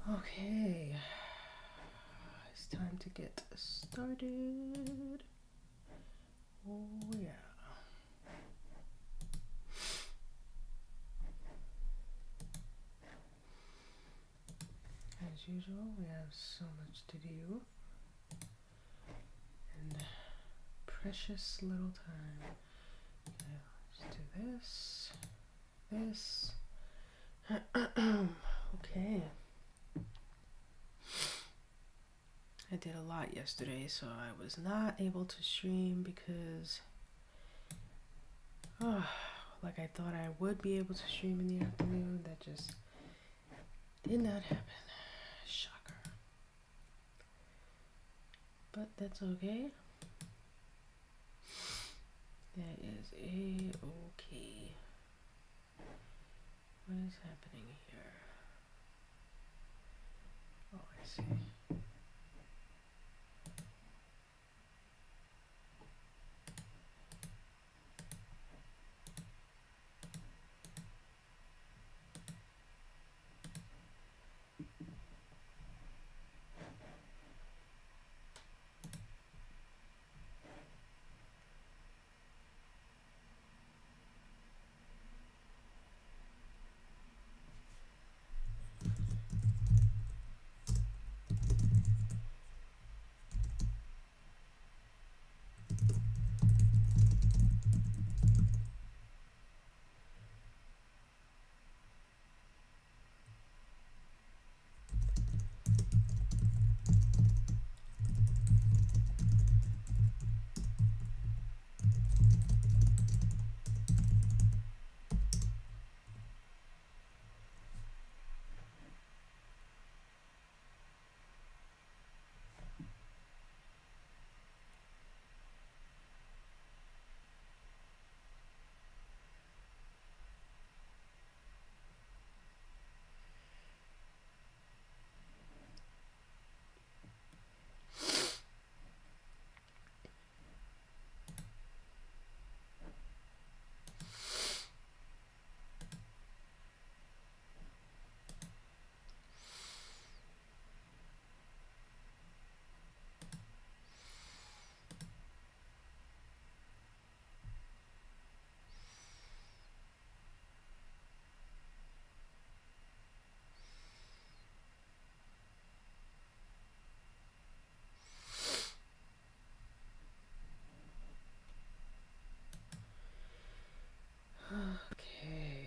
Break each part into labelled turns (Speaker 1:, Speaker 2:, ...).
Speaker 1: Okay, it's time to get started. Oh yeah. As usual, we have so much to do and precious little time. Okay, let's do this. Okay. I did a lot yesterday, so I was not able to stream because, like I thought I would be able to stream in the afternoon. That just did not happen. Shocker. But that's okay. That is a-okay. What is happening here? Oh, I see. Okay.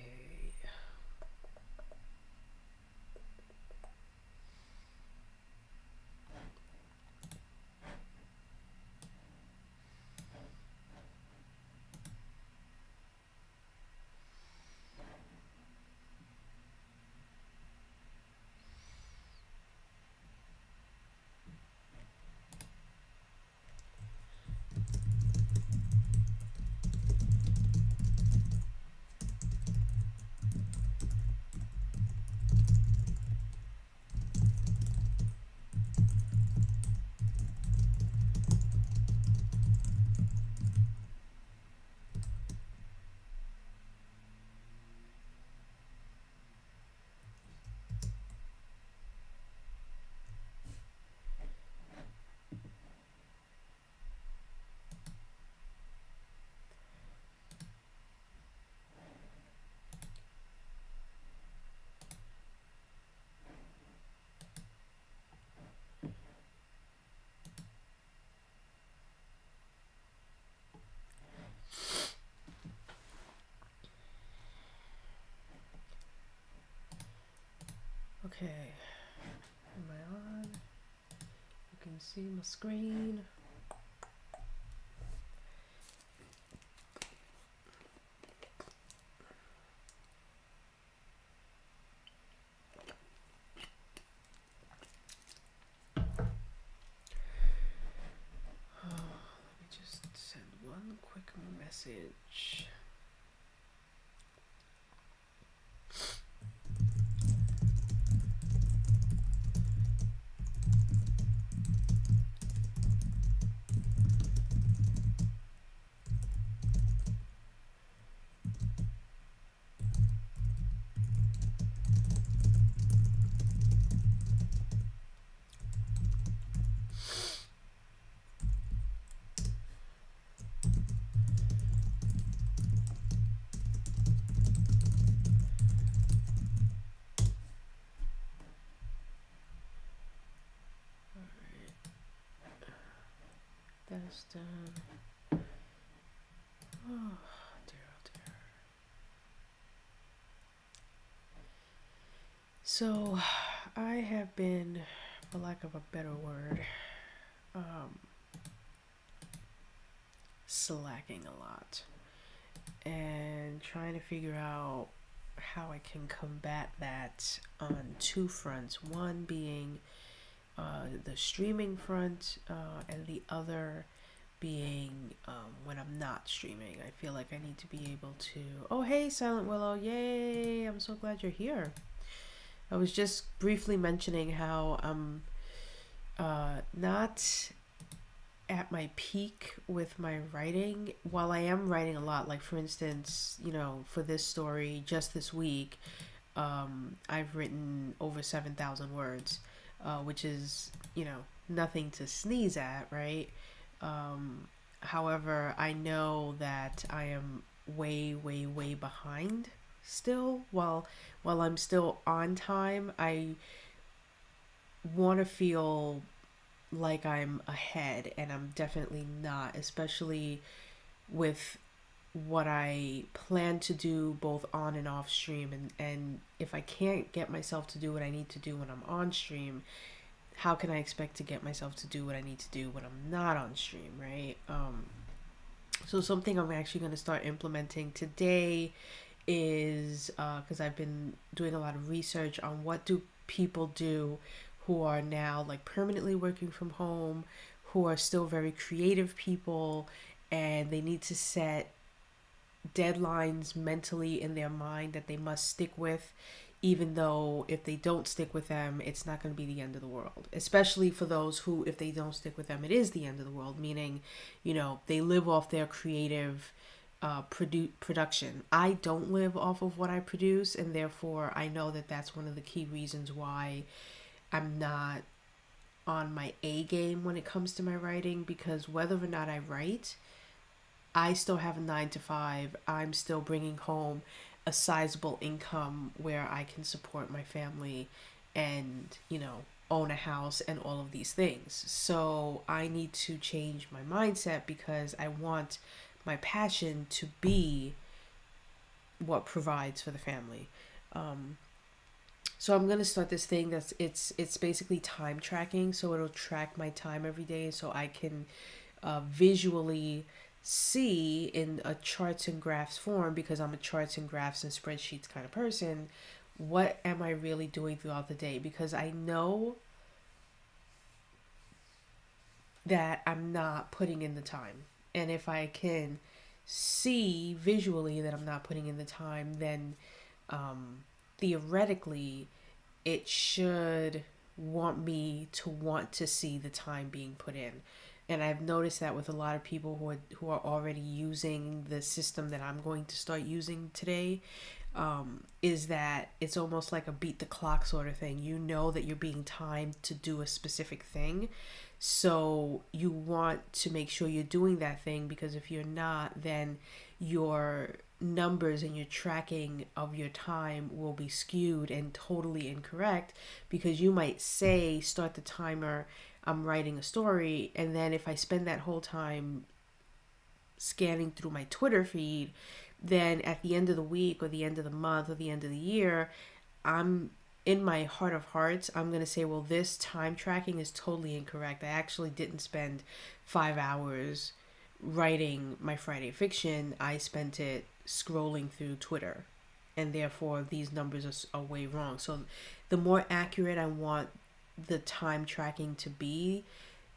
Speaker 1: Okay. Am I on? You can see my screen. Let me just send one quick message. dun. Oh dear, oh dear. So, I have been, for lack of a better word, slacking a lot and trying to figure out how I can combat that on two fronts. One being the streaming front, and the other being when I'm not streaming. I feel like I need to be able to. Oh, hey, Silent Willow! Yay! I'm so glad you're here. I was just briefly mentioning how I'm not at my peak with my writing. While I am writing a lot, like for instance, for this story, just this week, I've written over 7,000 words, which is, nothing to sneeze at, right? However, I know that I am way, way, way behind still. While I'm still on time, I want to feel like I'm ahead, and I'm definitely not, especially with what I plan to do both on and off stream. And if I can't get myself to do what I need to do when I'm on stream, how can I expect to get myself to do what I need to do when I'm not on stream, right? So something I'm actually going to start implementing today is, because I've been doing a lot of research on what do people do who are now like permanently working from home, who are still very creative people, and they need to set deadlines mentally in their mind that they must stick with, even though if they don't stick with them, it's not going to be the end of the world. Especially for those who, if they don't stick with them, it is the end of the world, meaning, they live off their creative production. I don't live off of what I produce, and therefore I know that that's one of the key reasons why I'm not on my A game when it comes to my writing, because whether or not I write, I still have a 9 to 5. I'm still bringing home a sizable income where I can support my family and, own a house and all of these things. So I need to change my mindset because I want my passion to be what provides for the family. So I'm gonna start this thing that's it's basically time tracking. So it'll track my time every day, so I can visually see in a charts and graphs form, because I'm a charts and graphs and spreadsheets kind of person. What am I really doing throughout the day? Because I know that I'm not putting in the time, and if I can see visually that I'm not putting in the time, then theoretically it should want to see the time being put in. And I've noticed that with a lot of people who are already using the system that I'm going to start using today, is that it's almost like a beat the clock sort of thing. You know that you're being timed to do a specific thing, so you want to make sure you're doing that thing, because if you're not, then your numbers and your tracking of your time will be skewed and totally incorrect, because you might say start the timer, I'm writing a story, and then if I spend that whole time scanning through my Twitter feed, then at the end of the week or the end of the month or the end of the year, I'm in my heart of hearts, I'm going to say, well, this time tracking is totally incorrect. I actually didn't spend 5 hours writing my Friday fiction. I spent it scrolling through Twitter, and therefore these numbers are way wrong. So the more accurate I want the time tracking to be,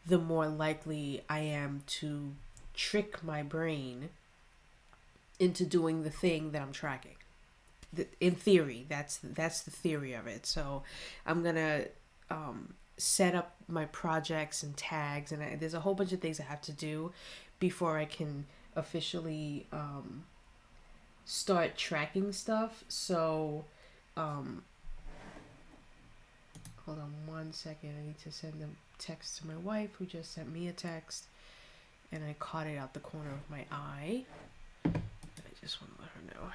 Speaker 1: the more likely I am to trick my brain into doing the thing that I'm tracking. In theory, that's the theory of it. So I'm gonna set up my projects and tags, and there's a whole bunch of things I have to do before I can officially start tracking stuff. So hold on one second. I need to send a text to my wife, who just sent me a text, and I caught it out the corner of my eye. I just want to let her know.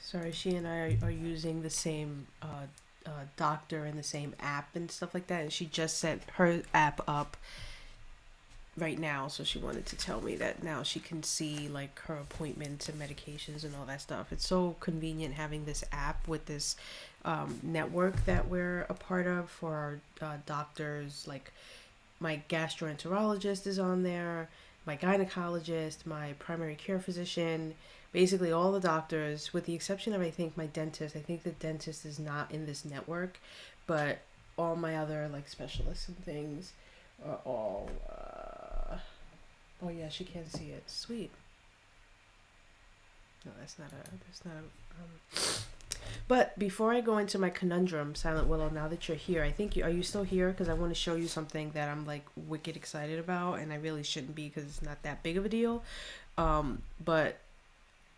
Speaker 1: Sorry, she and I are using the same doctor and the same app and stuff like that, and she just set her app up right now, so she wanted to tell me that now she can see like her appointments and medications and all that stuff. It's so convenient having this app with this network that we're a part of for our doctors. Like my gastroenterologist is on there, my gynecologist, my primary care physician, basically all the doctors, with the exception of I think my dentist. I think the dentist is not in this network, but all my other like specialists and things are all. Oh yeah, she can see it. Sweet. No, that's not a. That's not a. But before I go into my conundrum, Silent Willow, now that you're here, I think you are you still here? Because I want to show you something that I'm like wicked excited about, and I really shouldn't be because it's not that big of a deal. But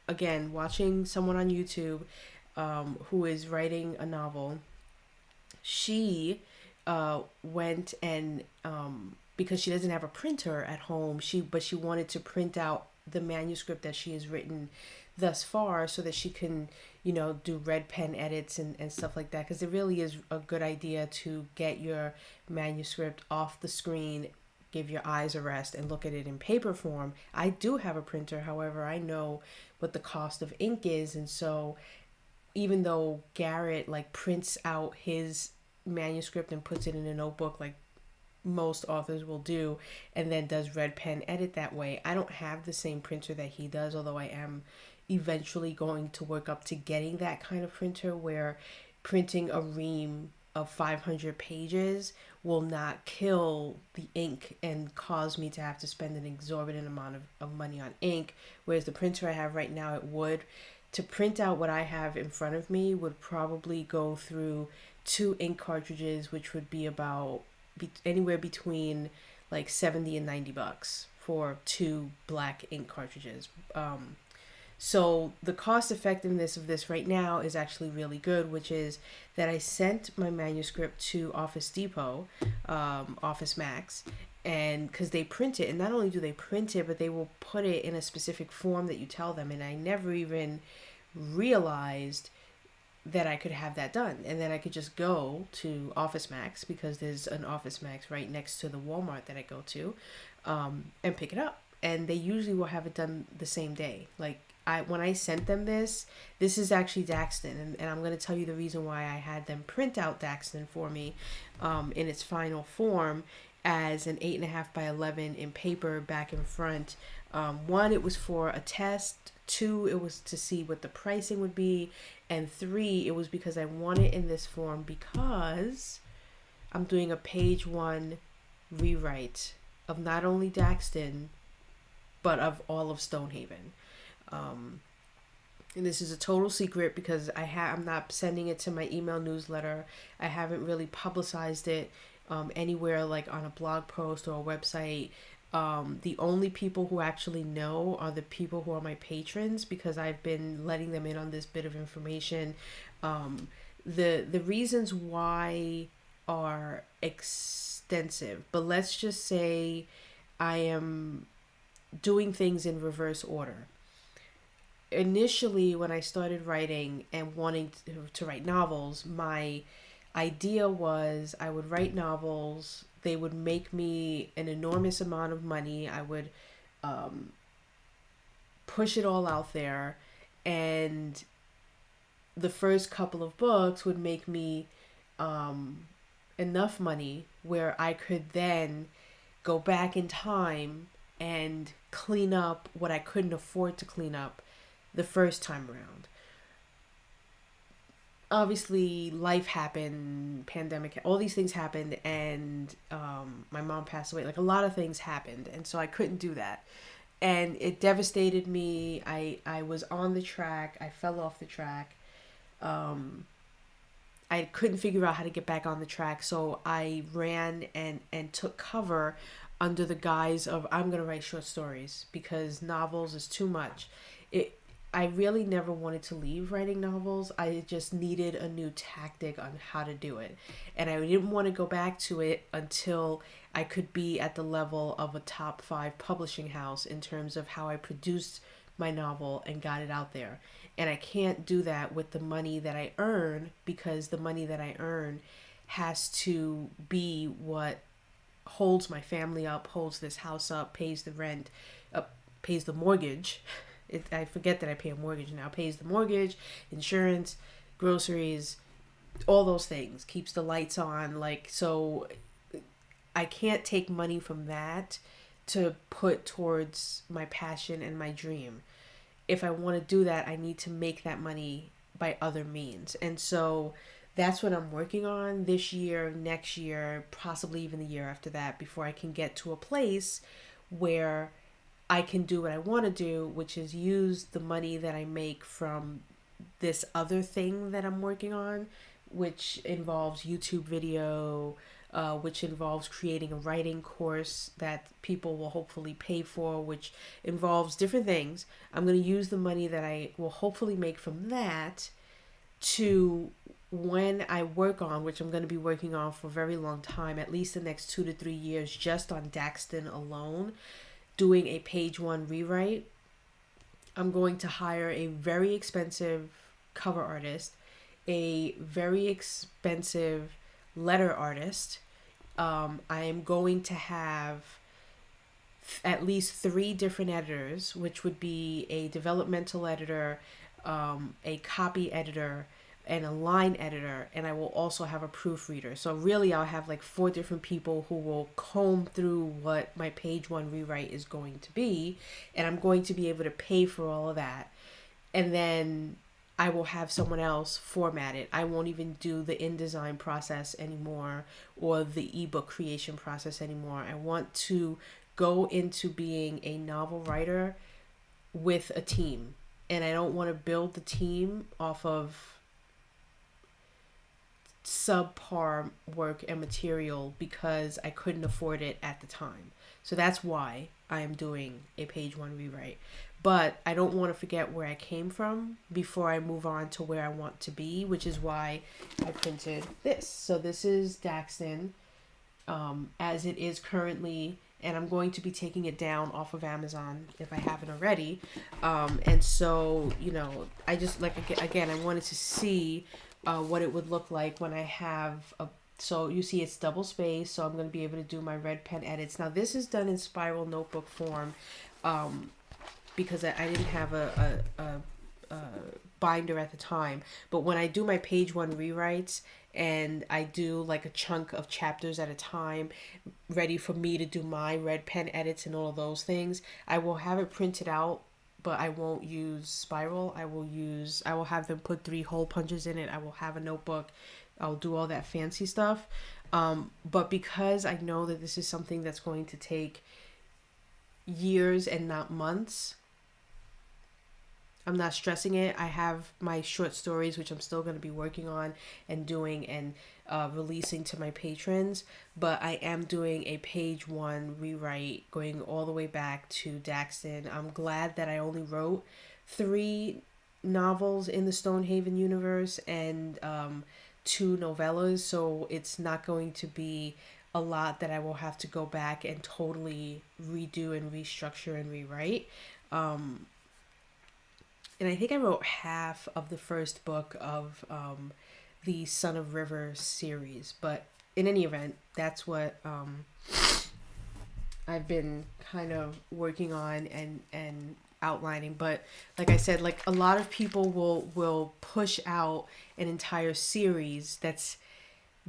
Speaker 1: again, watching someone on YouTube who is writing a novel, she went and because she doesn't have a printer at home, she wanted to print out the manuscript that she has written thus far so that she can, do red pen edits and stuff like that, because it really is a good idea to get your manuscript off the screen, give your eyes a rest, and look at it in paper form. I do have a printer, however, I know what the cost of ink is, and so even though Garrett like prints out his manuscript and puts it in a notebook like most authors will do, and then does red pen edit that way, I don't have the same printer that he does, although I am eventually going to work up to getting that kind of printer where printing a ream of 500 pages will not kill the ink and cause me to have to spend an exorbitant amount of money on ink, whereas the printer I have right now, it would. To print out what I have in front of me would probably go through 2 ink cartridges, which would be about anywhere between like 70 and $90 for 2 black ink cartridges. So the cost effectiveness of this right now is actually really good, which is that I sent my manuscript to Office Depot, Office Max, and because they print it, and not only do they print it, but they will put it in a specific form that you tell them, and I never even realized that I could have that done. And then I could just go to Office Max, because there's an Office Max right next to the Walmart that I go to, and pick it up. And they usually will have it done the same day. Like when I sent them this is actually Daxton, and I'm going to tell you the reason why I had them print out Daxton for me in its final form as an 8.5 by 11 in paper back and front. One, it was for a test. 2, it was to see what the pricing would be. And 3, it was because I want it in this form because I'm doing a page 1 rewrite of not only Daxton, but of all of Stonehaven. And this is a total secret because I'm not sending it to my email newsletter. I haven't really publicized it anywhere like on a blog post or a website. The only people who actually know are the people who are my patrons, because I've been letting them in on this bit of information. The reasons why are extensive, but let's just say I am doing things in reverse order. Initially, when I started writing and wanting to write novels, my idea was I would write novels. They would make me an enormous amount of money. I would push it all out there, and the first couple of books would make me enough money where I could then go back in time and clean up what I couldn't afford to clean up the first time around. Obviously, life happened, pandemic, all these things happened, and my mom passed away. Like, a lot of things happened, and so I couldn't do that. And it devastated me. I was on the track. I fell off the track. I couldn't figure out how to get back on the track, so I ran and took cover under the guise of I'm going to write short stories because novels is too much. I really never wanted to leave writing novels. I just needed a new tactic on how to do it. And I didn't want to go back to it until I could be at the level of a top 5 publishing house in terms of how I produced my novel and got it out there. And I can't do that with the money that I earn, because the money that I earn has to be what holds my family up, holds this house up, pays the rent, pays the mortgage. I forget that I pay a mortgage now. Pays the mortgage, insurance, groceries, all those things. Keeps the lights on. Like, so I can't take money from that to put towards my passion and my dream. If I want to do that, I need to make that money by other means. And so that's what I'm working on this year, next year, possibly even the year after that, before I can get to a place where I can do what I want to do, which is use the money that I make from this other thing that I'm working on, which involves YouTube video, which involves creating a writing course that people will hopefully pay for, which involves different things. I'm going to use the money that I will hopefully make from that to, when I work on, which I'm going to be working on for a very long time, at least the next 2 to 3 years, just on Daxton alone, doing a page one rewrite. I'm going to hire a very expensive cover artist, a very expensive letter artist. I am going to have at least 3 different editors, which would be a developmental editor, a copy editor, and a line editor, and I will also have a proofreader. So really I'll have like 4 different people who will comb through what my page one rewrite is going to be, and I'm going to be able to pay for all of that. And then I will have someone else format it. I won't even do the InDesign process anymore, or the ebook creation process anymore. I want to go into being a novel writer with a team, and I don't want to build the team off of subpar work and material because I couldn't afford it at the time. So that's why I am doing a page one rewrite. But I don't want to forget where I came from before I move on to where I want to be, which is why I printed this. So this is Daxton as it is currently, and I'm going to be taking it down off of Amazon if I haven't already. And so, you know, I just, like, again, I wanted to see what it would look like when I have a, so you see it's double spaced, so I'm going to be able to do my red pen edits. Now this is done in spiral notebook form because I didn't have a binder at the time. But when I do my page one rewrites and I do like a chunk of chapters at a time, ready for me to do my red pen edits and all of those things, I will have it printed out, but I won't use spiral. I will have them put 3 hole punches in it. I will have a notebook. I'll do all that fancy stuff. But because I know that this is something that's going to take years and not months, I'm not stressing it. I have my short stories, which I'm still going to be working on and doing and releasing to my patrons. But I am doing a page one rewrite going all the way back to Daxton. I'm glad that I only wrote 3 novels in the Stonehaven universe and 2 novellas. So it's not going to be a lot that I will have to go back and totally redo and restructure and rewrite. And I think I wrote half of the first book of the Son of Rivers series. But in any event, that's what I've been kind of working on and outlining. But like I said, like a lot of people will push out an entire series that's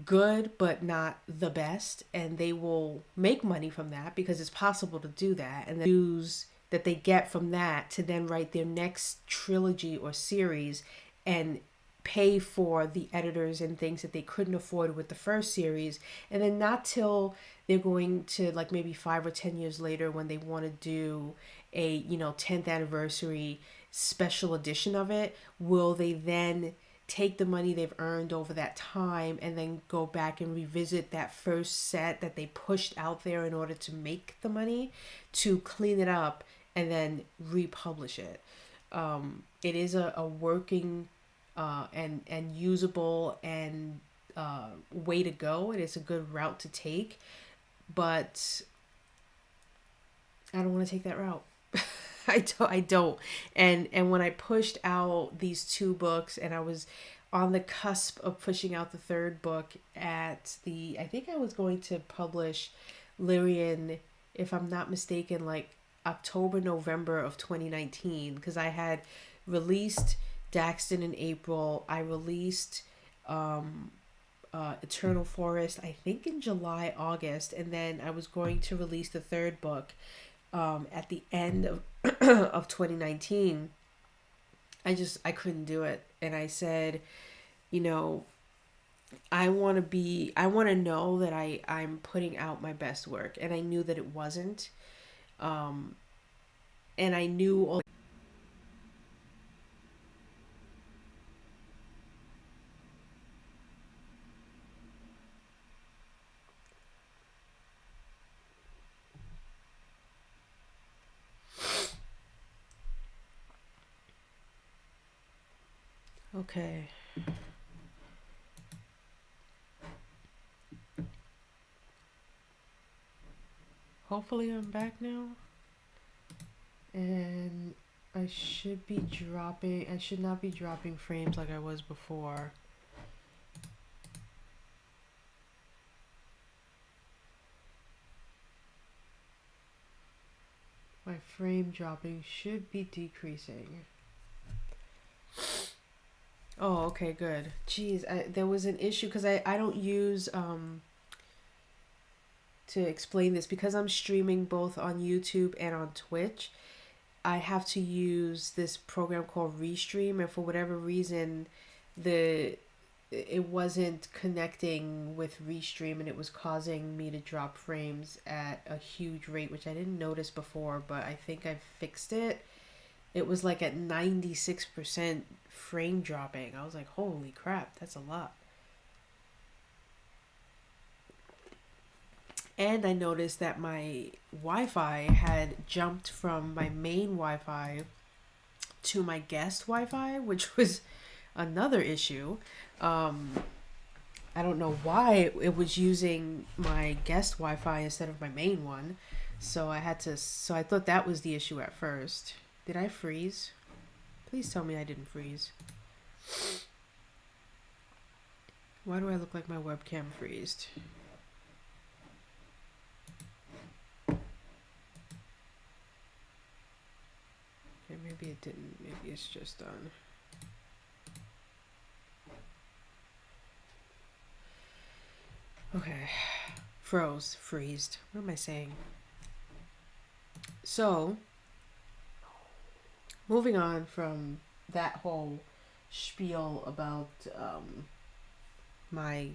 Speaker 1: good but not the best, and they will make money from that because it's possible to do that, and then use that they get from that to then write their next trilogy or series and pay for the editors and things that they couldn't afford with the first series. And then not till they're going to, like, maybe 5 or 10 years later when they want to do a, you know, 10th anniversary special edition of it, will they then take the money they've earned over that time and then go back and revisit that first set that they pushed out there in order to make the money, to clean it up and then republish it. It is a working and usable and way to go. It is a good route to take, but I don't want to take that route. I don't. And when I pushed out these two books, and I was on the cusp of pushing out the third book at the, I think I was going to publish Lyrian, if I'm not mistaken, like October, November of 2019, because I had released Daxton in April. I released Eternal Forest, I think in July, August, and then I was going to release the third book at the end of of 2019. I couldn't do it, and I said, you know, I want to know that I'm putting out my best work, and I knew that it wasn't, um, and I knew all. Okay, hopefully I'm back now, and I should not be dropping frames like I was before. My frame dropping should be decreasing. Oh, okay, good. Jeez, there was an issue because I don't use to explain this, because I'm streaming both on YouTube and on Twitch. I have to use this program called Restream, and for whatever reason, the it wasn't connecting with Restream, and it was causing me to drop frames at a huge rate, which I didn't notice before, but I think I fixed it. It was like at 96% frame dropping. I was like, holy crap, that's a lot. And I noticed that my Wi-Fi had jumped from my main Wi-Fi to my guest Wi-Fi, which was another issue. Um, I don't know why it was using my guest Wi-Fi instead of my main one. So I thought that was the issue at first. Did I freeze? Please tell me I didn't freeze. Why do I look like my webcam freezed? Okay, maybe it didn't. Maybe it's just done. Okay. Freezed. What am I saying? So, moving on from that whole spiel about my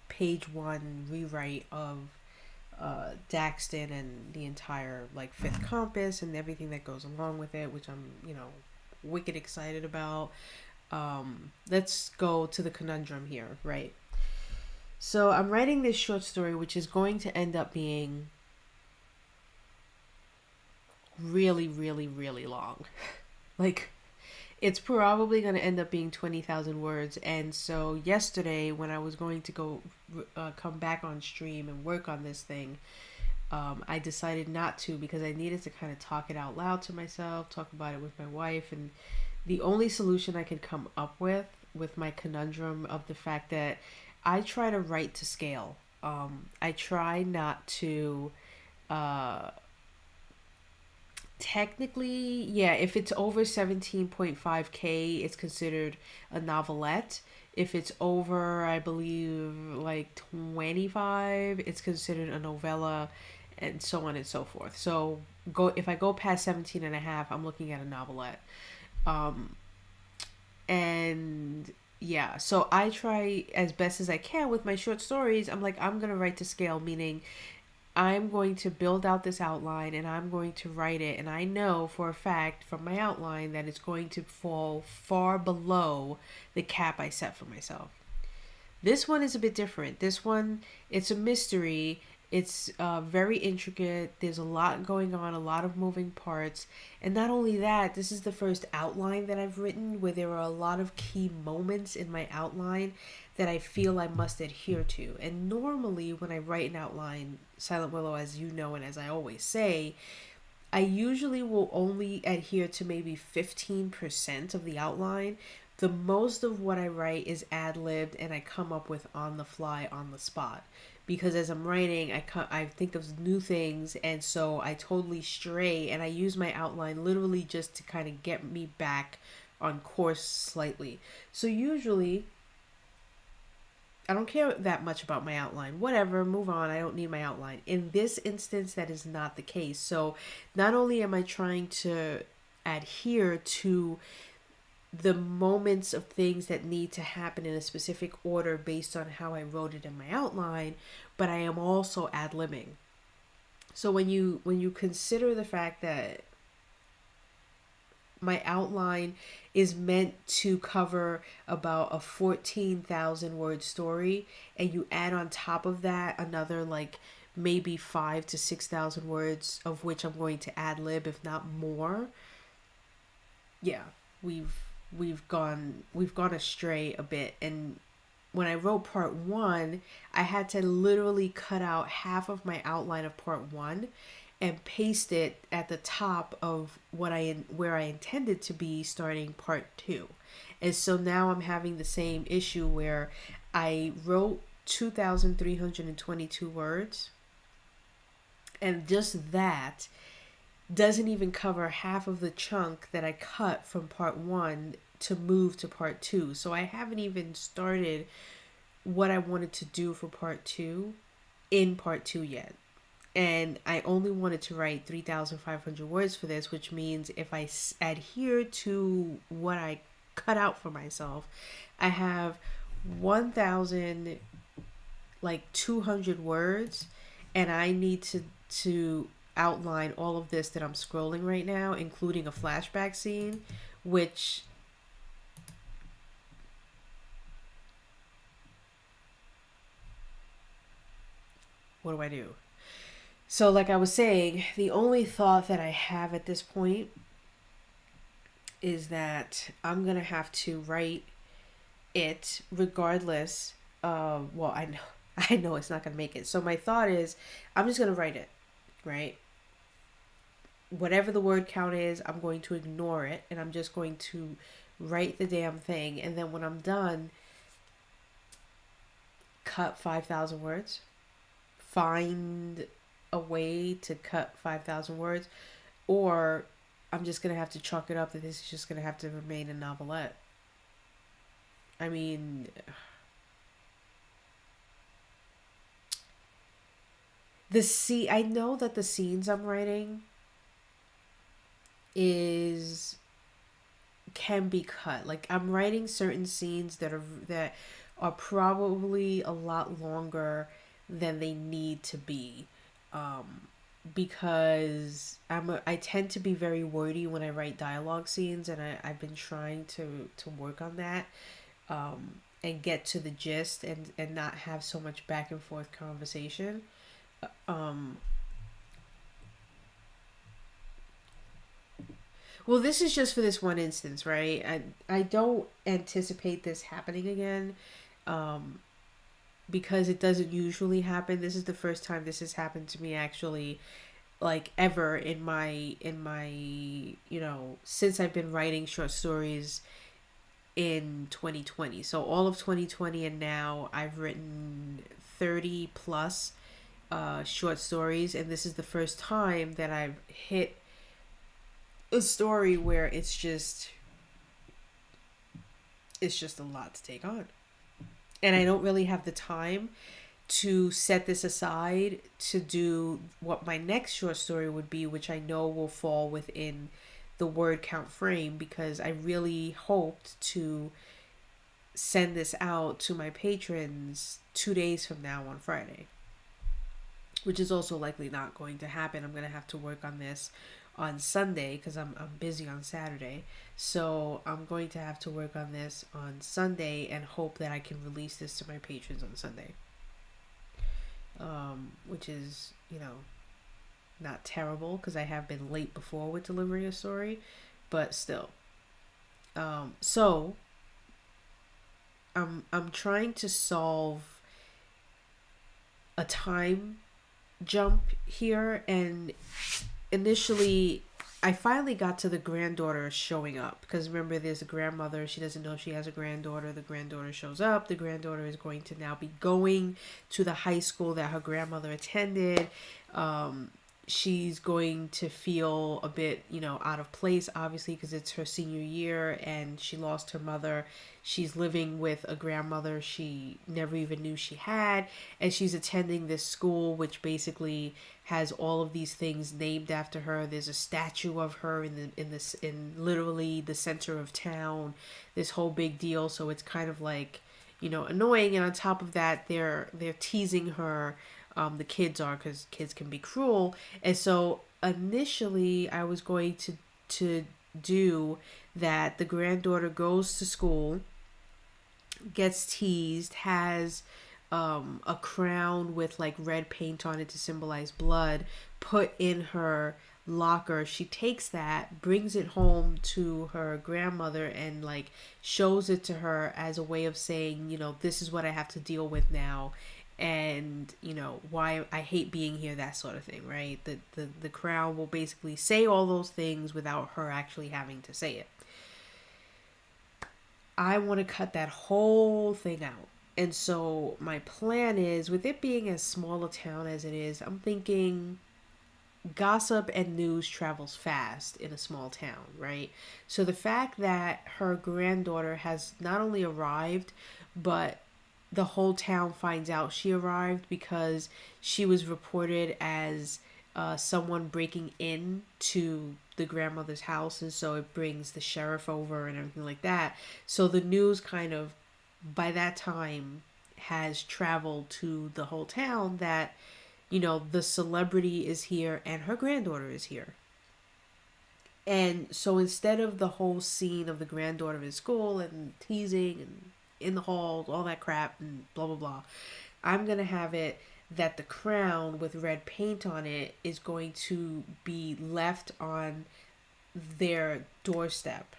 Speaker 1: page one rewrite of Daxton and the entire like fifth compass and everything that goes along with it, which I'm, wicked excited about. Let's go to the conundrum here, right? So I'm writing this short story, which is going to end up being really, really, really long. Like, it's probably going to end up being 20,000 words. And so yesterday, when I was going to go come back on stream and work on this thing, I decided not to, because I needed to kind of talk it out loud to myself, talk about it with my wife. And the only solution I could come up with my conundrum of the fact that I try to write to scale. I try not to technically, yeah, if it's over 17.5K, it's considered a novelette. If it's over, I believe, like 25, it's considered a novella, and so on and so forth. So if I go past 17 and a half, I'm looking at a novelette. Um, and yeah, so I try as best as I can with my short stories. I'm like, I'm going to write to scale, meaning I'm going to build out this outline and I'm going to write it. And I know for a fact from my outline that it's going to fall far below the cap I set for myself. This one is a bit different. This one, it's a mystery. It's very intricate. There's a lot going on, a lot of moving parts. And not only that, this is the first outline that I've written where there are a lot of key moments in my outline that I feel I must adhere to. And normally when I write an outline, Silent Willow, as you know, and as I always say, I usually will only adhere to maybe 15% of the outline. The most of what I write is ad-libbed and I come up with on the fly, on the spot. Because as I'm writing, I think of new things, and so I totally stray, and I use my outline literally just to kind of get me back on course slightly. So usually I don't care that much about my outline. Whatever, move on. I don't need my outline. In this instance, that is not the case. So not only am I trying to adhere to the moments of things that need to happen in a specific order based on how I wrote it in my outline, but I am also ad-libbing. So when you consider the fact that my outline is meant to cover about a 14,000 word story, and you add on top of that another like maybe 5 to 6,000 words, of which I'm going to ad lib, if not more. Yeah, we've we've gone astray a bit. And when I wrote part one, I had to literally cut out half of my outline of part one and paste it at the top of where I intended to be starting part two. And so now I'm having the same issue where I wrote 2,322 words, and just that doesn't even cover half of the chunk that I cut from part one to move to part two. So I haven't even started what I wanted to do for part two in part two yet. And I only wanted to write 3,500 words for this, which means if I adhere to what I cut out for myself, I have 1,000 like 200 words, and I need to outline all of this that I'm scrolling right now, including a flashback scene, which what do I do? So like I was saying, the only thought that I have at this point is that I'm going to have to write it regardless. Well, I know I know it's not going to make it. So my thought is I'm just going to write it, right? Whatever the word count is, I'm going to ignore it, and I'm just going to write the damn thing. And then when I'm done, cut 5,000 words. Find a way to cut 5,000 words, or I'm just going to have to chalk it up that this is just going to have to remain a novelette. I mean, I know that the scenes I'm writing can be cut. Like I'm writing certain scenes that are probably a lot longer than they need to be, because I tend to be very wordy when I write dialogue scenes, and I've been trying to work on that, and get to the gist, and not have so much back and forth conversation. Um, well, this is just for this one instance, right? I don't anticipate this happening again, um, because it doesn't usually happen. This is the first time this has happened to me, actually, like ever in my since I've been writing short stories in 2020. So all of 2020 and now I've written 30 plus short stories, and this is the first time that I've hit a story where it's just a lot to take on, and I don't really have the time to set this aside to do what my next short story would be, which I know will fall within the word count frame, because I really hoped to send this out to my patrons 2 days from now on Friday, which is also likely not going to happen. I'm going to have to work on this on Sunday because I'm busy on Saturday. So I'm going to have to work on this on Sunday and hope that I can release this to my patrons on Sunday. Which is, not terrible because I have been late before with delivering a story, but still. So I'm trying to solve a time jump here, and initially I finally got to the granddaughter showing up, because remember, there's a grandmother, she doesn't know she has a granddaughter. The granddaughter shows up. The granddaughter is going to now be going to the high school that her grandmother attended. um, she's going to feel a bit, out of place, obviously, because it's her senior year and she lost her mother. She's living with a grandmother she never even knew she had, and she's attending this school which basically has all of these things named after her. There's a statue of her in literally the center of town. This whole big deal. So it's kind of like, annoying. And on top of that, they're teasing her. The kids are, because kids can be cruel. And so initially, I was going to do that. The granddaughter goes to school, gets teased, has a crown with like red paint on it to symbolize blood put in her locker. She takes that, brings it home to her grandmother, and like shows it to her as a way of saying, this is what I have to deal with now, and why I hate being here, that sort of thing, right? The crown will basically say all those things without her actually having to say it. I want to cut that whole thing out. And so my plan is, with it being as small a town as it is, I'm thinking gossip and news travels fast in a small town, right? So the fact that her granddaughter has not only arrived, but the whole town finds out she arrived because she was reported as someone breaking in to the grandmother's house, and so it brings the sheriff over and everything like that. So the news kind of, by that time, has traveled to the whole town that, the celebrity is here and her granddaughter is here. And so instead of the whole scene of the granddaughter in school and teasing and in the halls, all that crap and blah blah blah, I'm gonna have it that the crown with red paint on it is going to be left on their doorstep,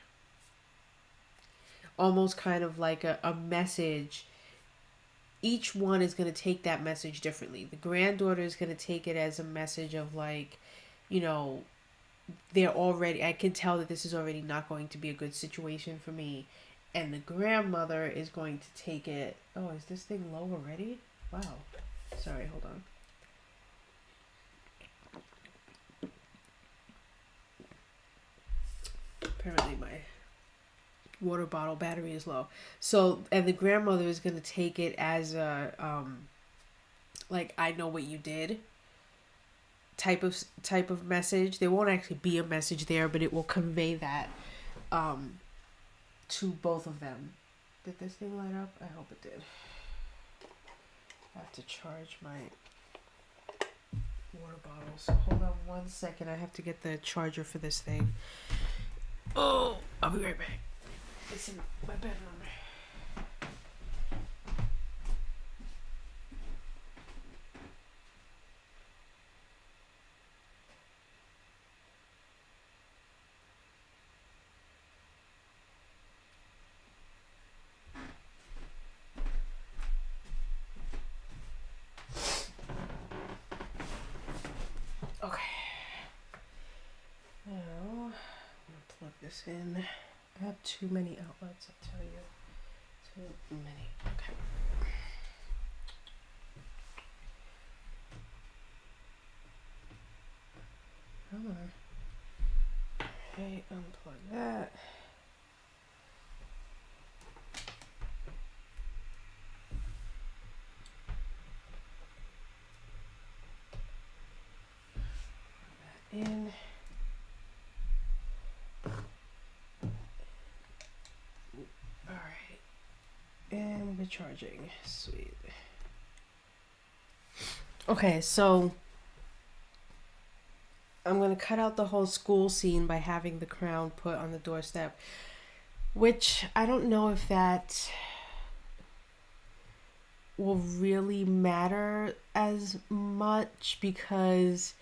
Speaker 1: almost kind of like a message. Each one is going to take that message differently. The granddaughter is going to take it as a message of like, they're already, I can tell that this is already not going to be a good situation for me. And the grandmother is going to take it, oh, is this thing low already? Wow. Sorry, hold on. Apparently my water bottle battery is low. So, and the grandmother is going to take it as a, like, I know what you did type of message. There won't actually be a message there, but it will convey that, to both of them. Did this thing light up? I hope it did. I have to charge my water bottle. So hold on 1 second. I have to get the charger for this thing. Oh, I'll be right back. It's in my bedroom. Okay. Now, I'm going to plug this in. I have too many outlets, I tell you. Too many. Okay. Come on. Okay, unplug that. Plug that in. And we're charging. Sweet. Okay, so I'm going to cut out the whole school scene by having the crown put on the doorstep, which I don't know if that will really matter as much, because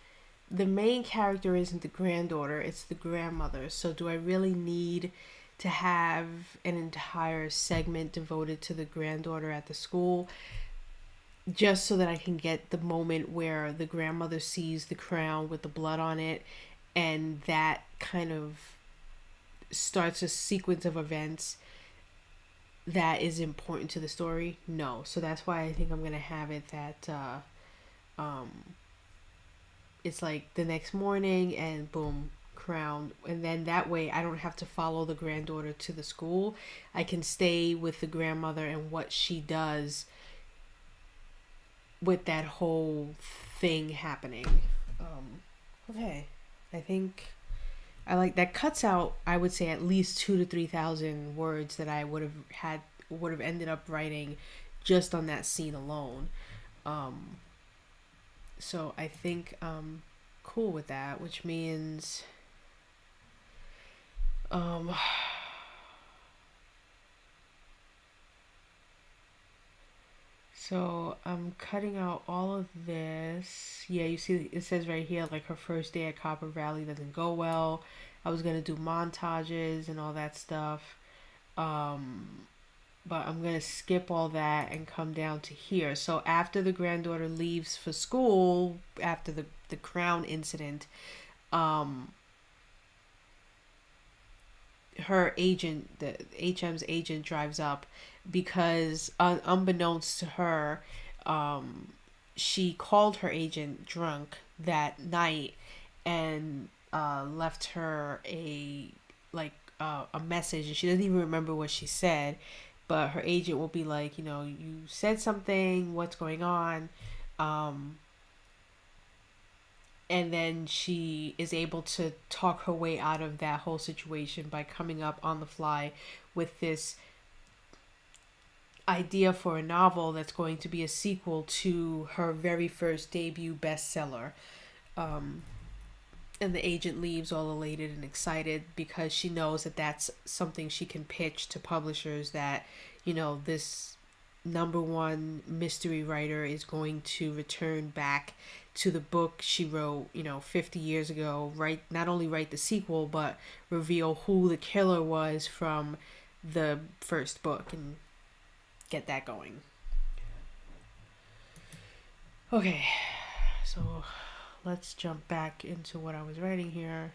Speaker 1: the main character isn't the granddaughter, it's the grandmother. So do I really need to have an entire segment devoted to the granddaughter at the school? just so that I can get the moment where the grandmother sees the crown with the blood on it, and that kind of starts a sequence of events that is important to the story. No, so that's why I think I'm gonna have it that um, it's like the next morning and boom, crown, and then that way I don't have to follow the granddaughter to the school. I can stay with the grandmother and what she does with that whole thing happening. Okay, I think I like that. Cuts out, I would say, at least 2 to 3 thousand words that I would have ended up writing just on that scene alone. Um, so I think I'm cool with that, which means um, so I'm cutting out all of this. Yeah, you see, it says right here like her first day at Copper Valley doesn't go well. I was gonna do montages and all that stuff. Um, but I'm gonna skip all that and come down to here. So after the granddaughter leaves for school, after the crown incident, um, her agent, the HM's agent, drives up because unbeknownst to her, um, she called her agent drunk that night and left her a message, and she doesn't even remember what she said. But her agent will be like, you said something. What's going on? Um, and then she is able to talk her way out of that whole situation by coming up on the fly with this idea for a novel that's going to be a sequel to her very first debut bestseller. Um, and the agent leaves all elated and excited because she knows that that's something she can pitch to publishers, that this number one mystery writer is going to return back to the book she wrote 50 years ago, right? Not only write the sequel but reveal who the killer was from the first book and get that going. Okay, so let's jump back into what I was writing here.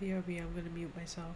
Speaker 1: BRB, I'm gonna mute myself.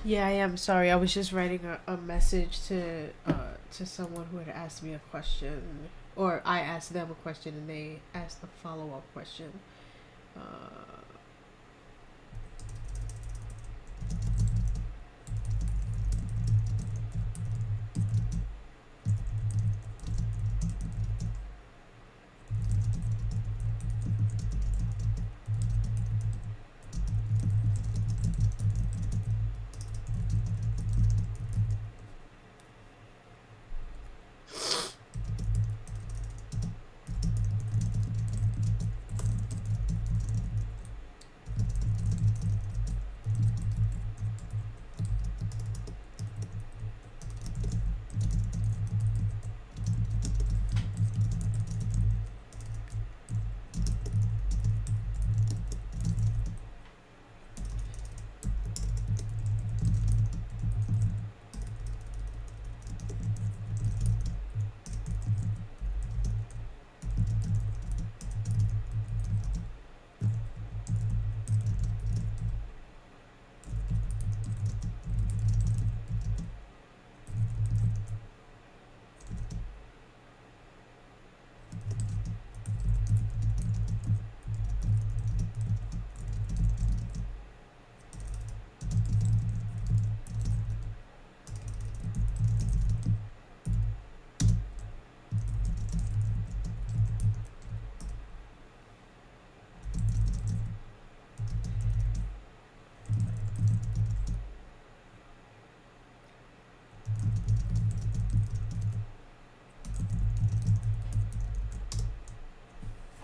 Speaker 1: Yeah, I am sorry. I was just writing a message to someone who had asked me a question, or I asked them a question and they asked a follow up question. Uh,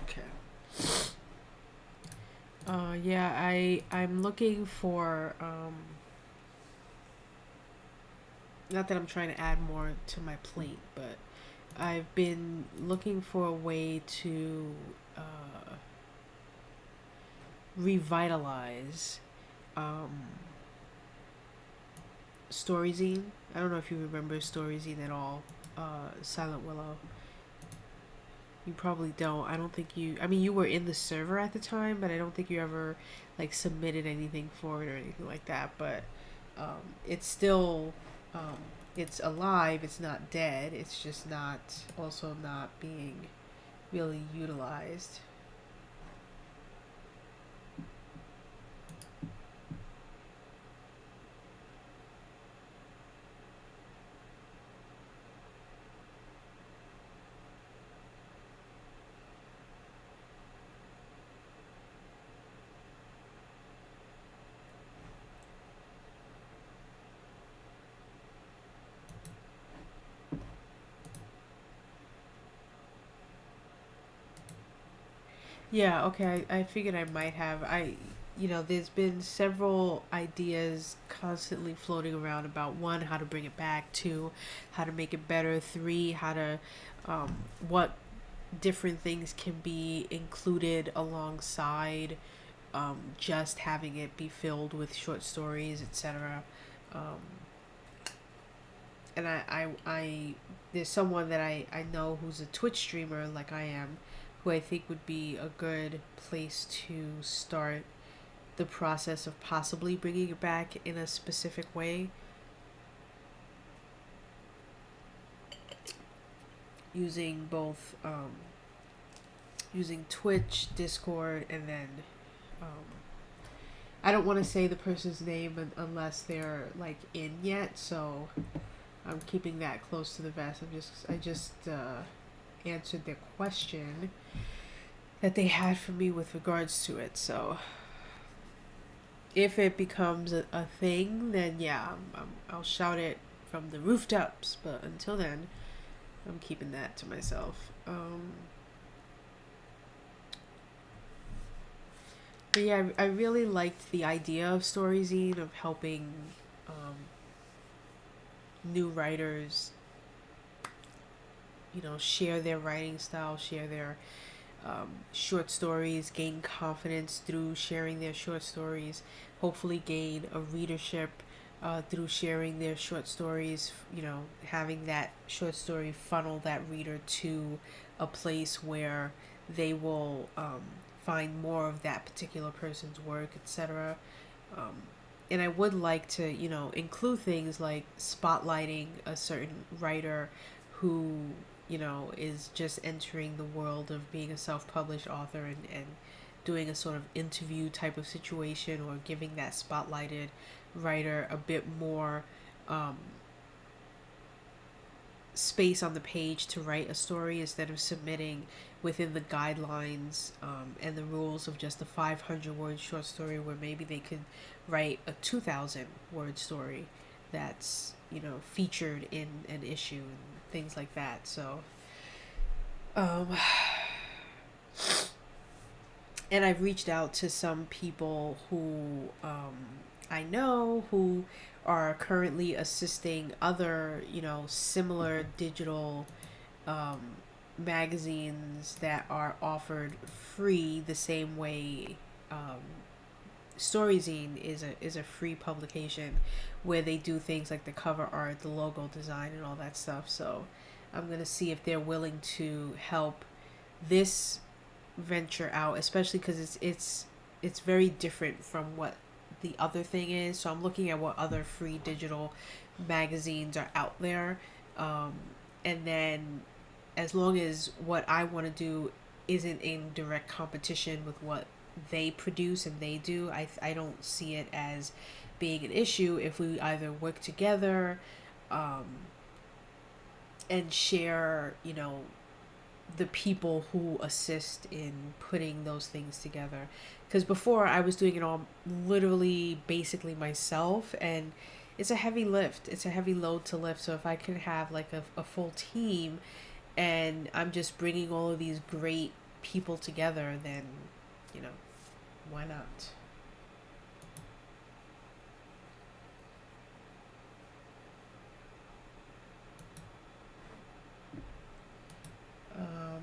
Speaker 1: okay. Yeah, I'm looking for not that I'm trying to add more to my plate, but I've been looking for a way to revitalize um, Storyzine. I don't know if you remember Storyzine at all. Silent Willow. You probably don't. I don't think you. I mean, you were in the server at the time, but I don't think you ever like submitted anything for it or anything like that. But it's still, um, it's alive. It's not dead. It's just not also not being really utilized. Yeah, okay. I figured I might have. There's been several ideas constantly floating around about one, how to bring it back, two, how to make it better, three, how to, what different things can be included alongside just having it be filled with short stories, etc. Um, and there's someone that I know who's a Twitch streamer like I am, who I think would be a good place to start the process of possibly bringing it back in a specific way, using both using Twitch, Discord, and then um, I don't want to say the person's name unless they're like in yet, so I'm keeping that close to the vest. I just answered their question that they had for me with regards to it. So if it becomes a thing, then yeah, I'll shout it from the rooftops. But until then, I'm keeping that to myself. But yeah, I really liked the idea of Storyzine, of helping um, new writers, share their writing style, share their short stories, gain confidence through sharing their short stories, hopefully gain a readership through sharing their short stories, having that short story funnel that reader to a place where they will find more of that particular person's work, etc. Um, and I would like to, you know, include things like spotlighting a certain writer who, you know, is just entering the world of being a self-published author, and doing a sort of interview type of situation, or giving that spotlighted writer a bit more um, space on the page to write a story, instead of submitting within the guidelines and the rules of just a 500 word short story, where maybe they could write a 2,000 word story that's, you know, featured in an issue and things like that. So um, and I've reached out to some people who I know who are currently assisting other, you know, similar digital um, magazines that are offered free, the same way um, Storyzine is a free publication, where they do things like the cover art, the logo design, and all that stuff. So I'm gonna see if they're willing to help this venture out, especially because it's very different from what the other thing is. So I'm looking at what other free digital magazines are out there, um, and then as long as what I want to do isn't in direct competition with what they produce and they do, I don't see it as being an issue if we either work together um, and share, you know, the people who assist in putting those things together. Because before I was doing it all literally basically myself, and it's a heavy lift, it's a heavy load to lift. So if I can have like a full team, and I'm just bringing all of these great people together, then, you know, why not? Um,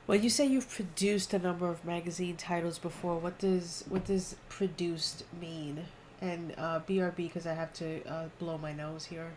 Speaker 1: well, you say you've produced a number of magazine titles before. What does produced mean? And BRB, because I have to blow my nose here.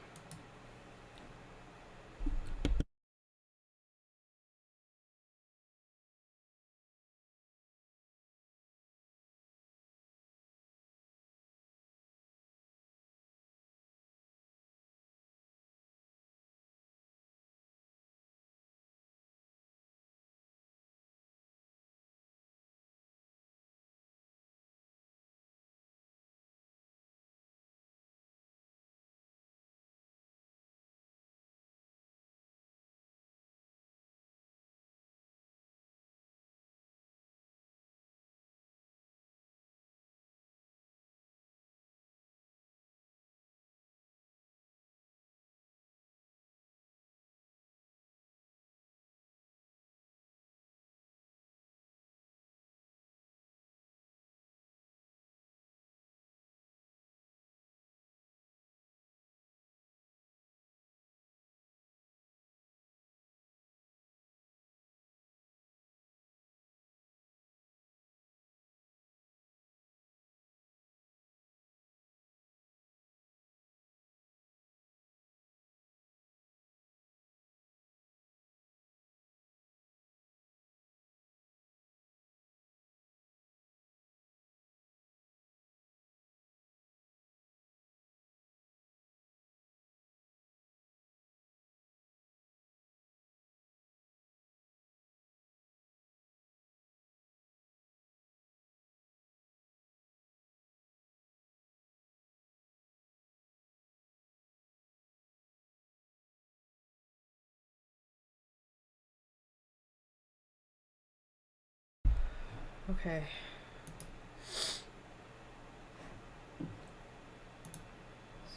Speaker 1: Okay.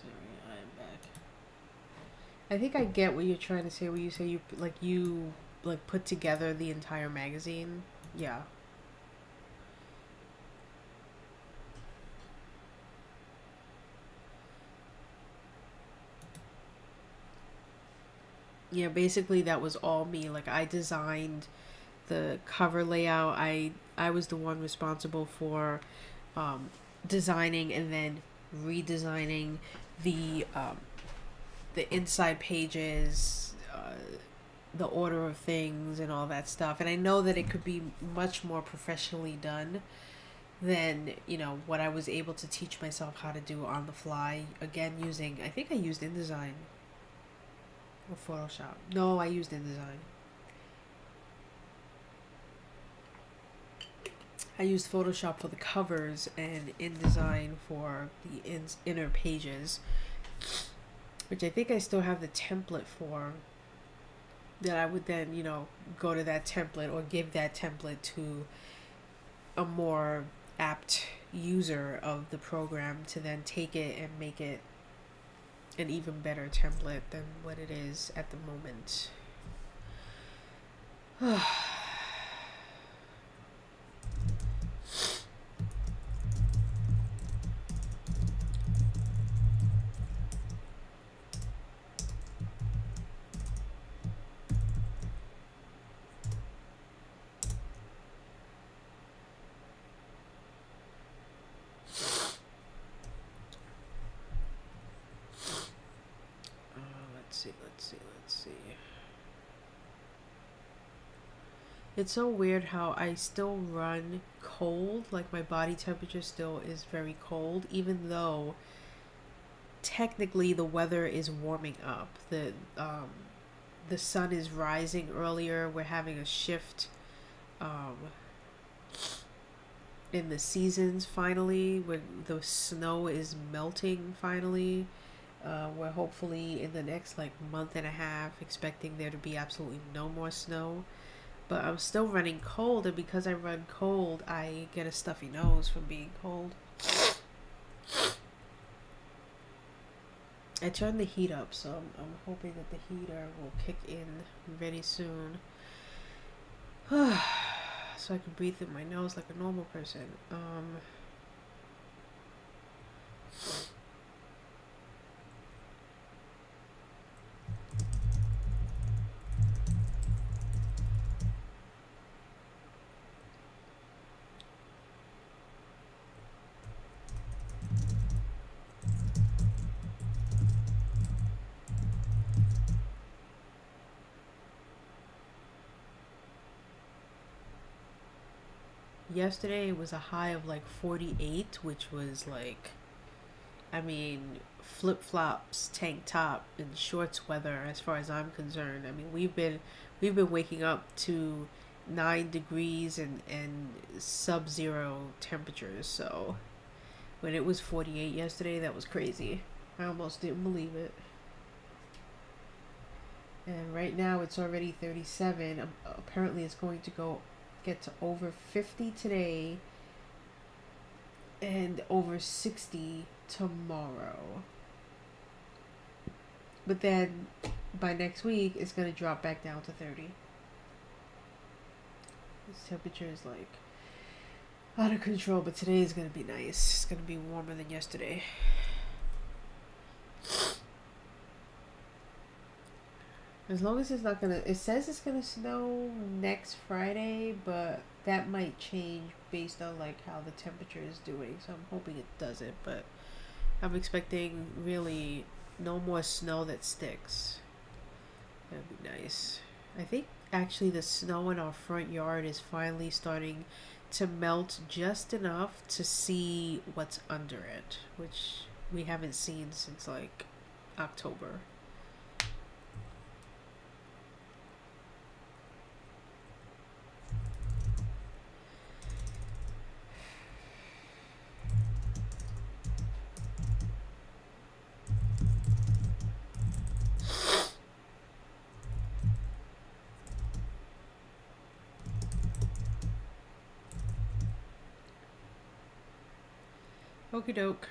Speaker 1: Sorry, I am back. I think I get what you're trying to say. When you say you put together the entire magazine. Yeah. Yeah, basically that was all me. Like, I designed the cover layout. I was the one responsible for um, designing and then redesigning the inside pages, the order of things and all that stuff. And I know that it could be much more professionally done than, you know, what I was able to teach myself how to do on the fly. Again, using, I think I used InDesign or Photoshop. No, I used InDesign. I used Photoshop for the covers and InDesign for the inner pages, which I think I still have the template for, that I would then, you know, go to that template or give that template to a more apt user of the program to then take it and make it an even better template than what it is at the moment. Let's see. It's so weird how I still run cold, like my body temperature still is very cold, even though technically the weather is warming up. The sun is rising earlier. We're having a shift in the seasons finally, when the snow is melting finally. We're hopefully in the next like month and a half expecting there to be absolutely no more snow. But I'm still running cold, and because I run cold, I get a stuffy nose from being cold. I turned the heat up, so I'm hoping that the heater will kick in very soon. So I can breathe through my nose like a normal person. Yesterday it was a high of like 48, which was like, I mean, flip flops, tank top, and shorts weather as far as I'm concerned. I mean, we've been waking up to 9 degrees and sub-zero temperatures. So when it was 48 yesterday, that was crazy. I almost didn't believe it. And right now it's already 37. Apparently it's going to get to over 50 today and over 60 tomorrow. But then by next week it's going to drop back down to 30. This temperature is like out of control, but today is going to be nice. It's going to be warmer than yesterday. As long as it's not gonna, it says it's gonna snow next Friday, but that might change based on like how the temperature is doing. So I'm hoping it doesn't, but I'm expecting really no more snow that sticks. That'd be nice. I think actually the snow in our front yard is finally starting to melt just enough to see what's under it, which we haven't seen since like October. Okie doke.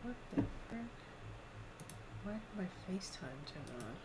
Speaker 1: What the frick? Why did my FaceTime turn on?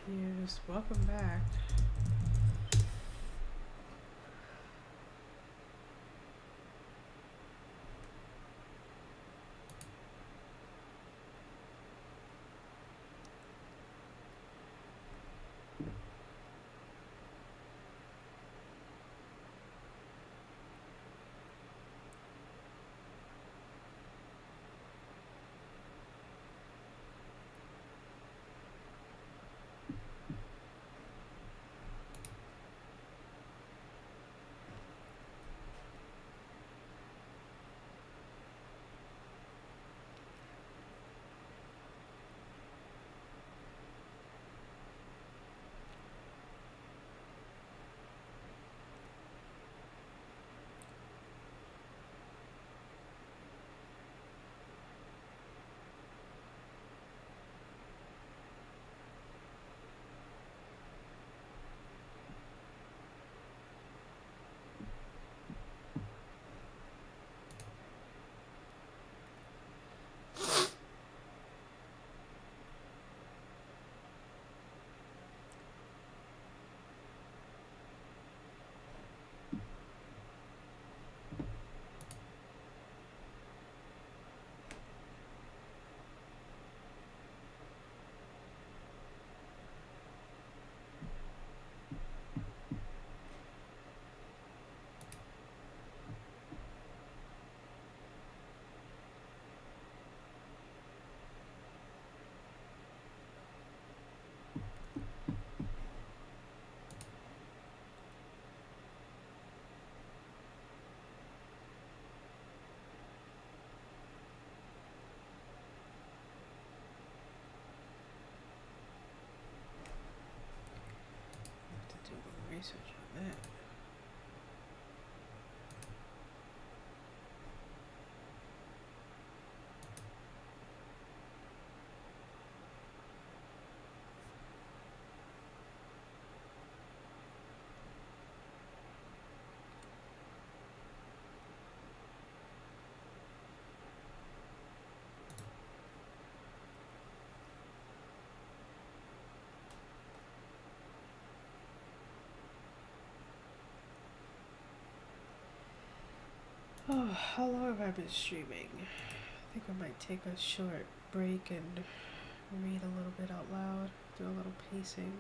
Speaker 1: Yes, welcome back. Have to do a little research on that. Oh, how long have I been streaming? I think I might take a short break and read a little bit out loud, do a little pacing.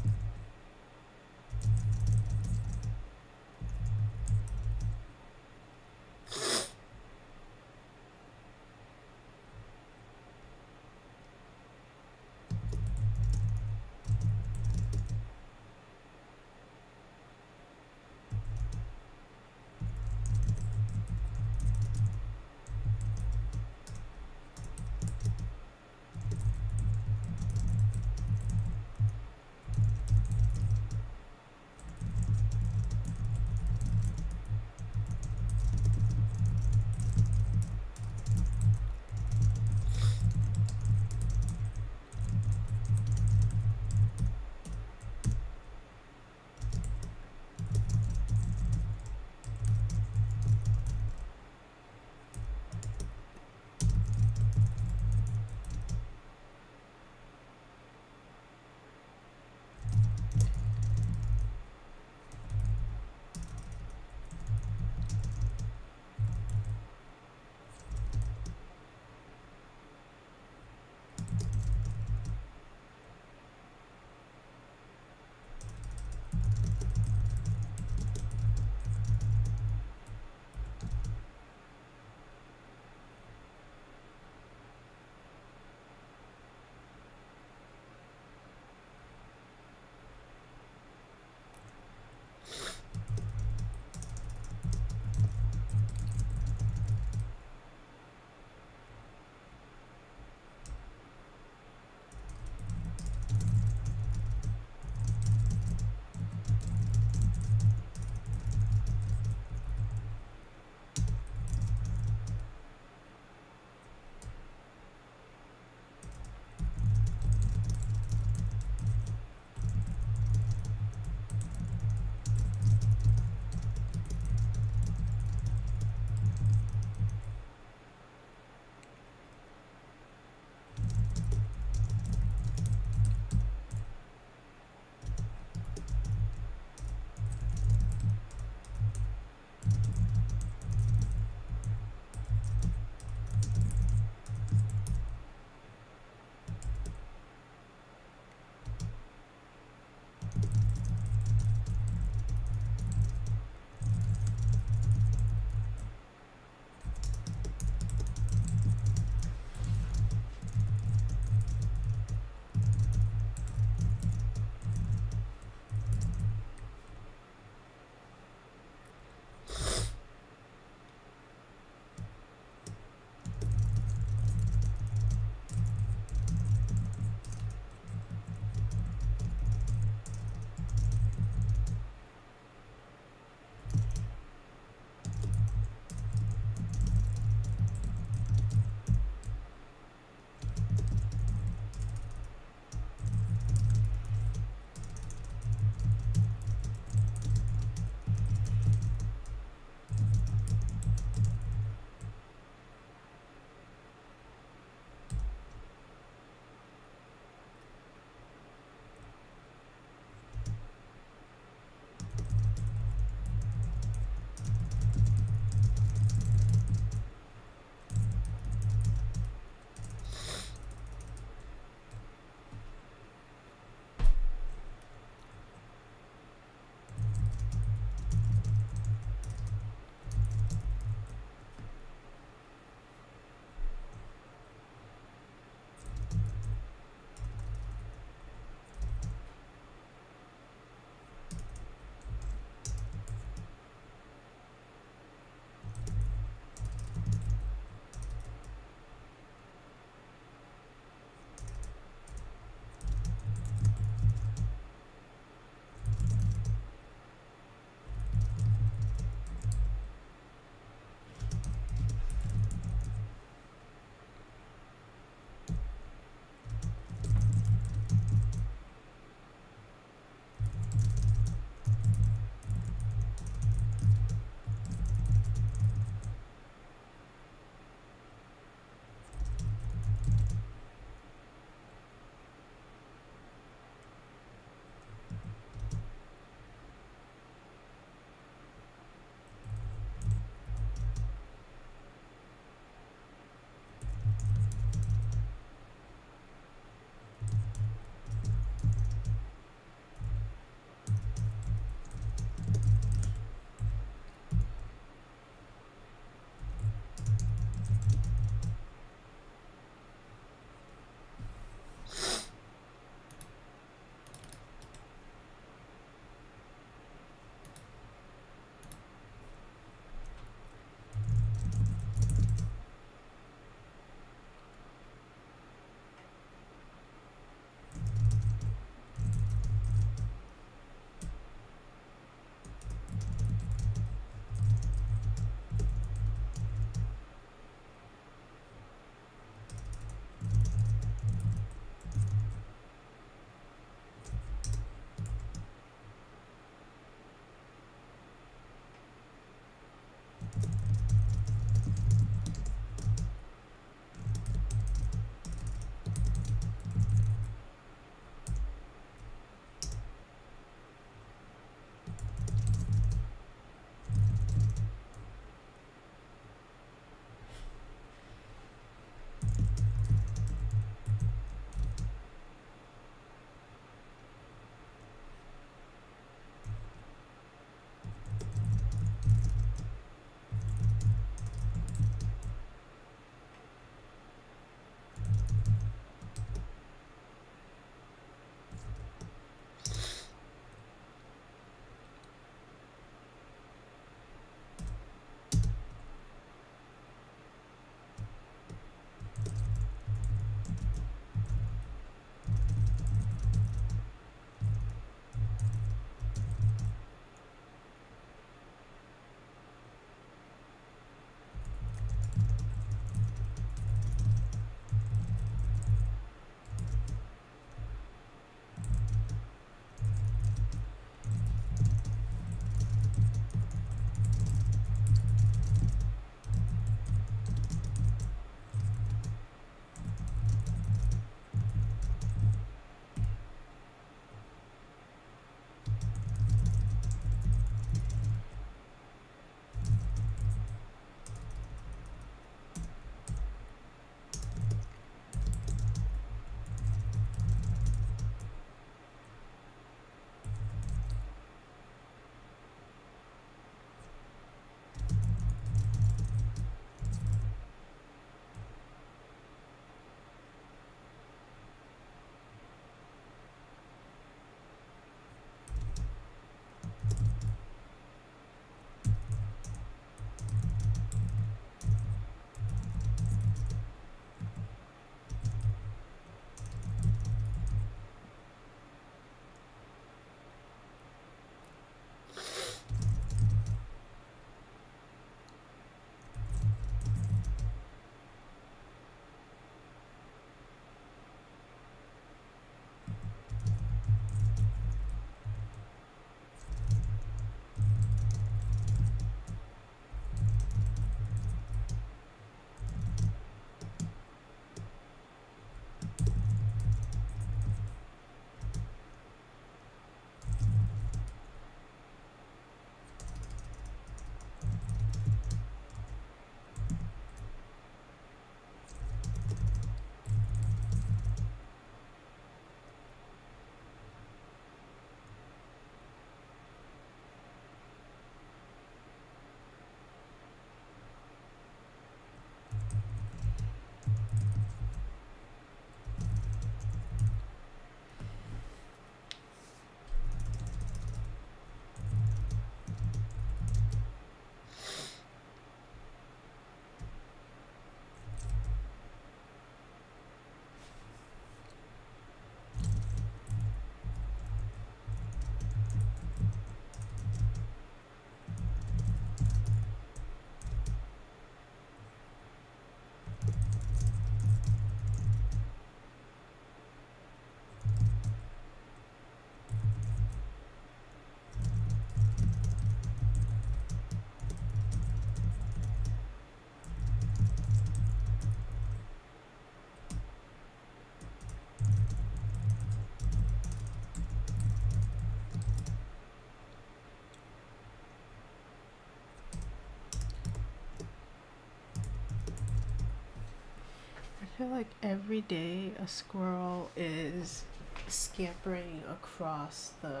Speaker 1: feel like every day a squirrel is scampering across the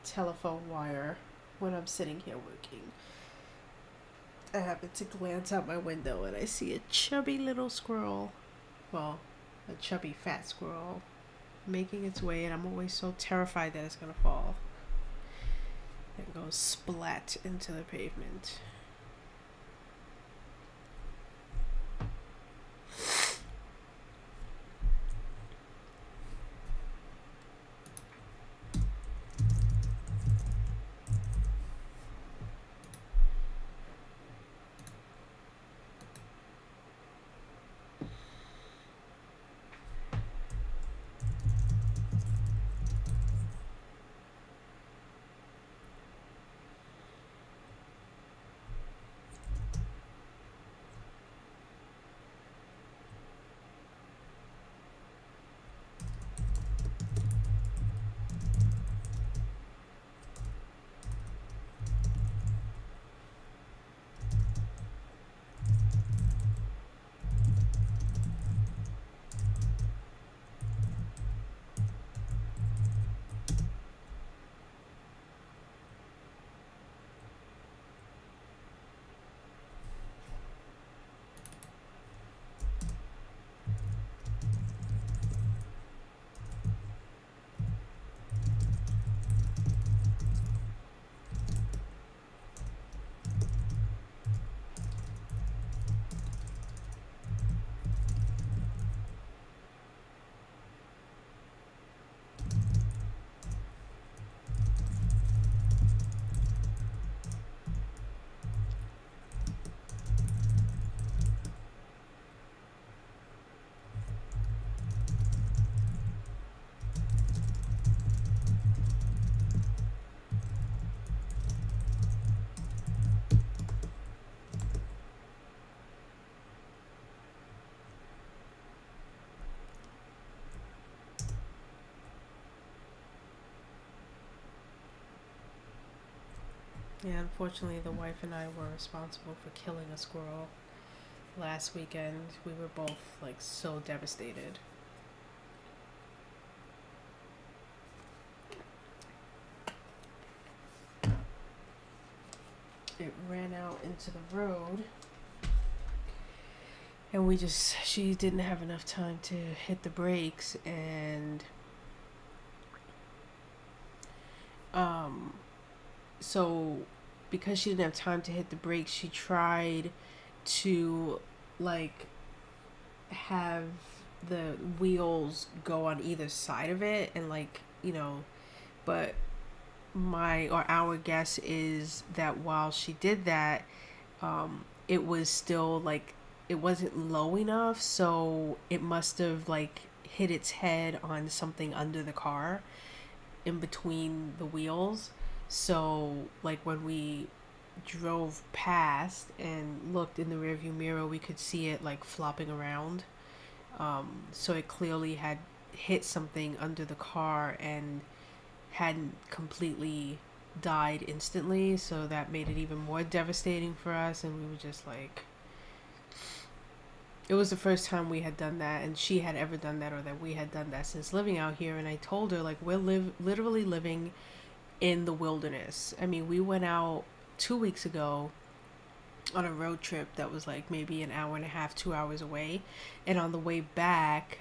Speaker 1: telephone wire when I'm sitting here working. I happen to glance out my window and I see a chubby little squirrel. Well, a chubby fat squirrel making its way, and I'm always so terrified that it's gonna fall and go splat into the pavement. Yeah, unfortunately, the wife and I were responsible for killing a squirrel last weekend. We were both like so devastated. It ran out into the road, and she didn't have enough time to hit the brakes, and so because she didn't have time to hit the brakes, she tried to like have the wheels go on either side of it, and but our guess is that while she did that, it was still like it wasn't low enough, so it must have like hit its head on something under the car in between the wheels. So like when we drove past and looked in the rearview mirror, we could see it like flopping around. So it clearly had hit something under the car and hadn't completely died instantly. So that made it even more devastating for us. And we were just like, it was the first time we had done that, and she had ever done that, or that we had done that since living out here. And I told her, like, we're literally living in the wilderness. I mean, we went out 2 weeks ago on a road trip that was like maybe an hour and a half, 2 hours away. And on the way back,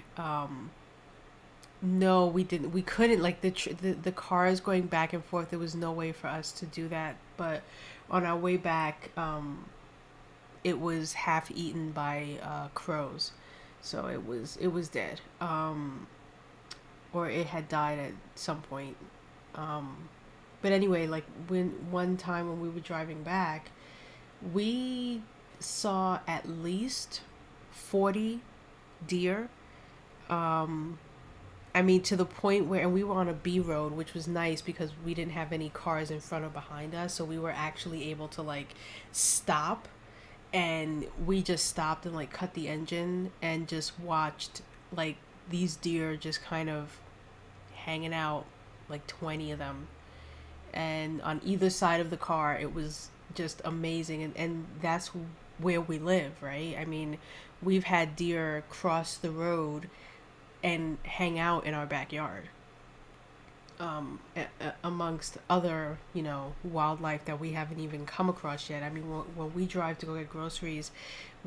Speaker 1: no, we didn't. We couldn't, like, the cars going back and forth. There was no way for us to do that. But on our way back, it was half eaten by crows, so it was dead, or it had died at some point. But anyway, like one time when we were driving back, we saw at least 40 deer. I mean, to the point where, and we were on a B road, which was nice because we didn't have any cars in front or behind us, so we were actually able to like stop. And we just stopped and like cut the engine and just watched like these deer just kind of hanging out, like 20 of them. And on either side of the car, it was just amazing. And that's where we live, right? I mean, we've had deer cross the road and hang out in our backyard, amongst other, wildlife that we haven't even come across yet. I mean, when we drive to go get groceries,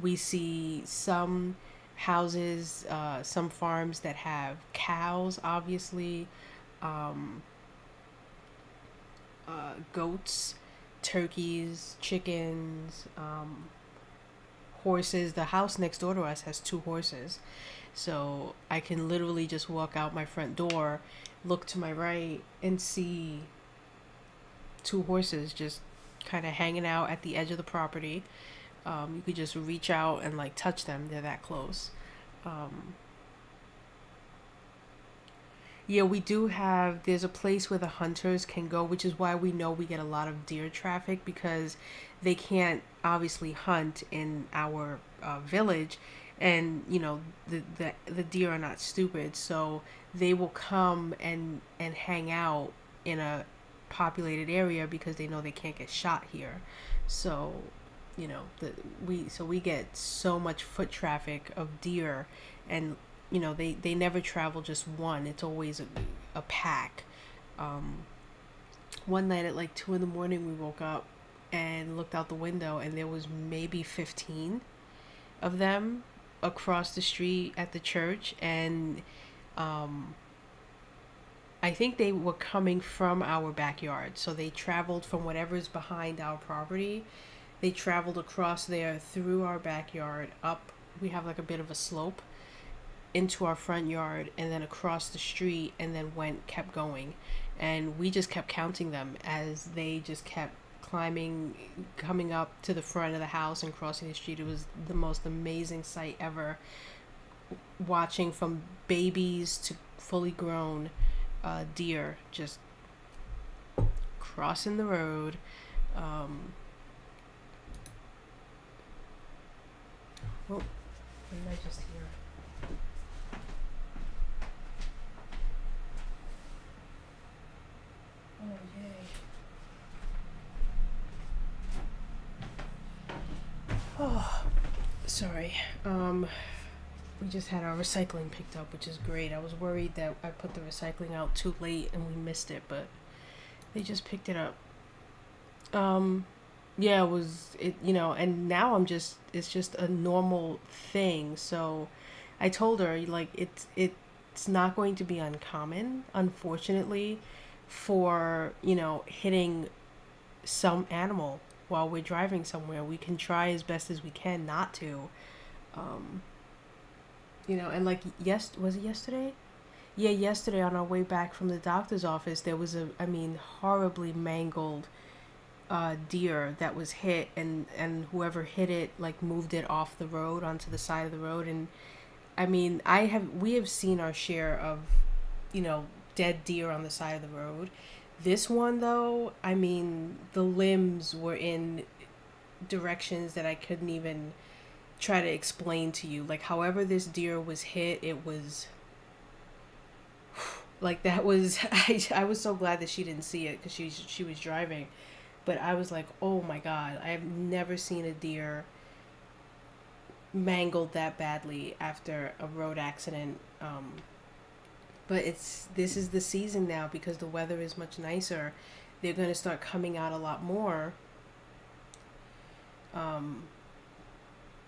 Speaker 1: we see some houses, some farms that have cows, obviously, um, goats, turkeys, chickens, horses. The house next door to us has two horses. So I can literally just walk out my front door, look to my right, and see two horses just kind of hanging out at the edge of the property. You could just reach out and like touch them, they're that close. Um, yeah, we do have, there's a place where the hunters can go, which is why we know we get a lot of deer traffic because they can't obviously hunt in our village. And, the deer are not stupid. So they will come and hang out in a populated area because they know they can't get shot here. So, we get so much foot traffic of deer, and they never travel just one. It's always a pack. um One night at like 2 in the morning we woke up and looked out the window, and there was maybe 15 of them across the street at the church. And um I think they were coming from our backyard, so they traveled from whatever's behind our property. They traveled across there through our backyard, up, we have like a bit of a slope, into our front yard, and then across the street, and then kept going. And we just kept counting them as they just kept climbing, coming up to the front of the house and crossing the street. It was the most amazing sight ever, watching from babies to fully grown deer just crossing the road. um oh, what did I just hear? Oh, yay. Oh, sorry. We just had our recycling picked up, which is great. I was worried that I put the recycling out too late and we missed it, but they just picked it up. Yeah, and now it's just a normal thing. So I told her, like, it's not going to be uncommon, unfortunately, for, hitting some animal while we're driving somewhere. We can try as best as we can not to. Um, and like, yes, was it yesterday? Yeah, yesterday on our way back from the doctor's office, there was horribly mangled deer that was hit, and whoever hit it like moved it off the road onto the side of the road. And we have seen our share of, you know, dead deer on the side of the road. This one though, the limbs were in directions that I couldn't even try to explain to you. Like, however this deer was hit, it was like, that was I was so glad that she didn't see it because she was driving. But I was like, oh my god, I've never seen a deer mangled that badly after a road accident. But this is the season now because the weather is much nicer. They're going to start coming out a lot more. Um,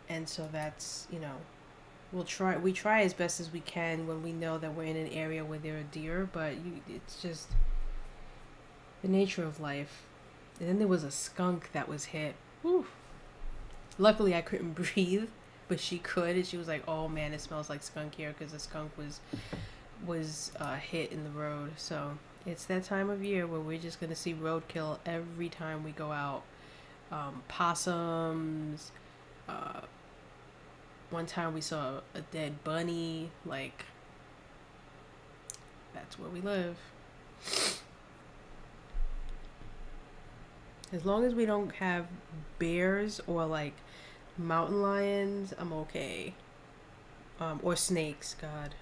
Speaker 1: and so that's, we try as best as we can when we know that we're in an area where there are deer, but it's just the nature of life. And then there was a skunk that was hit. Whew. Luckily, I couldn't breathe, but she could, and she was like, "Oh man, it smells like skunk here," because the skunk was hit in the road. So it's that time of year where we're just gonna see roadkill every time we go out. Possums. One time we saw a dead bunny. Like, that's where we live. As long as we don't have bears or like mountain lions, I'm okay. Or snakes, God.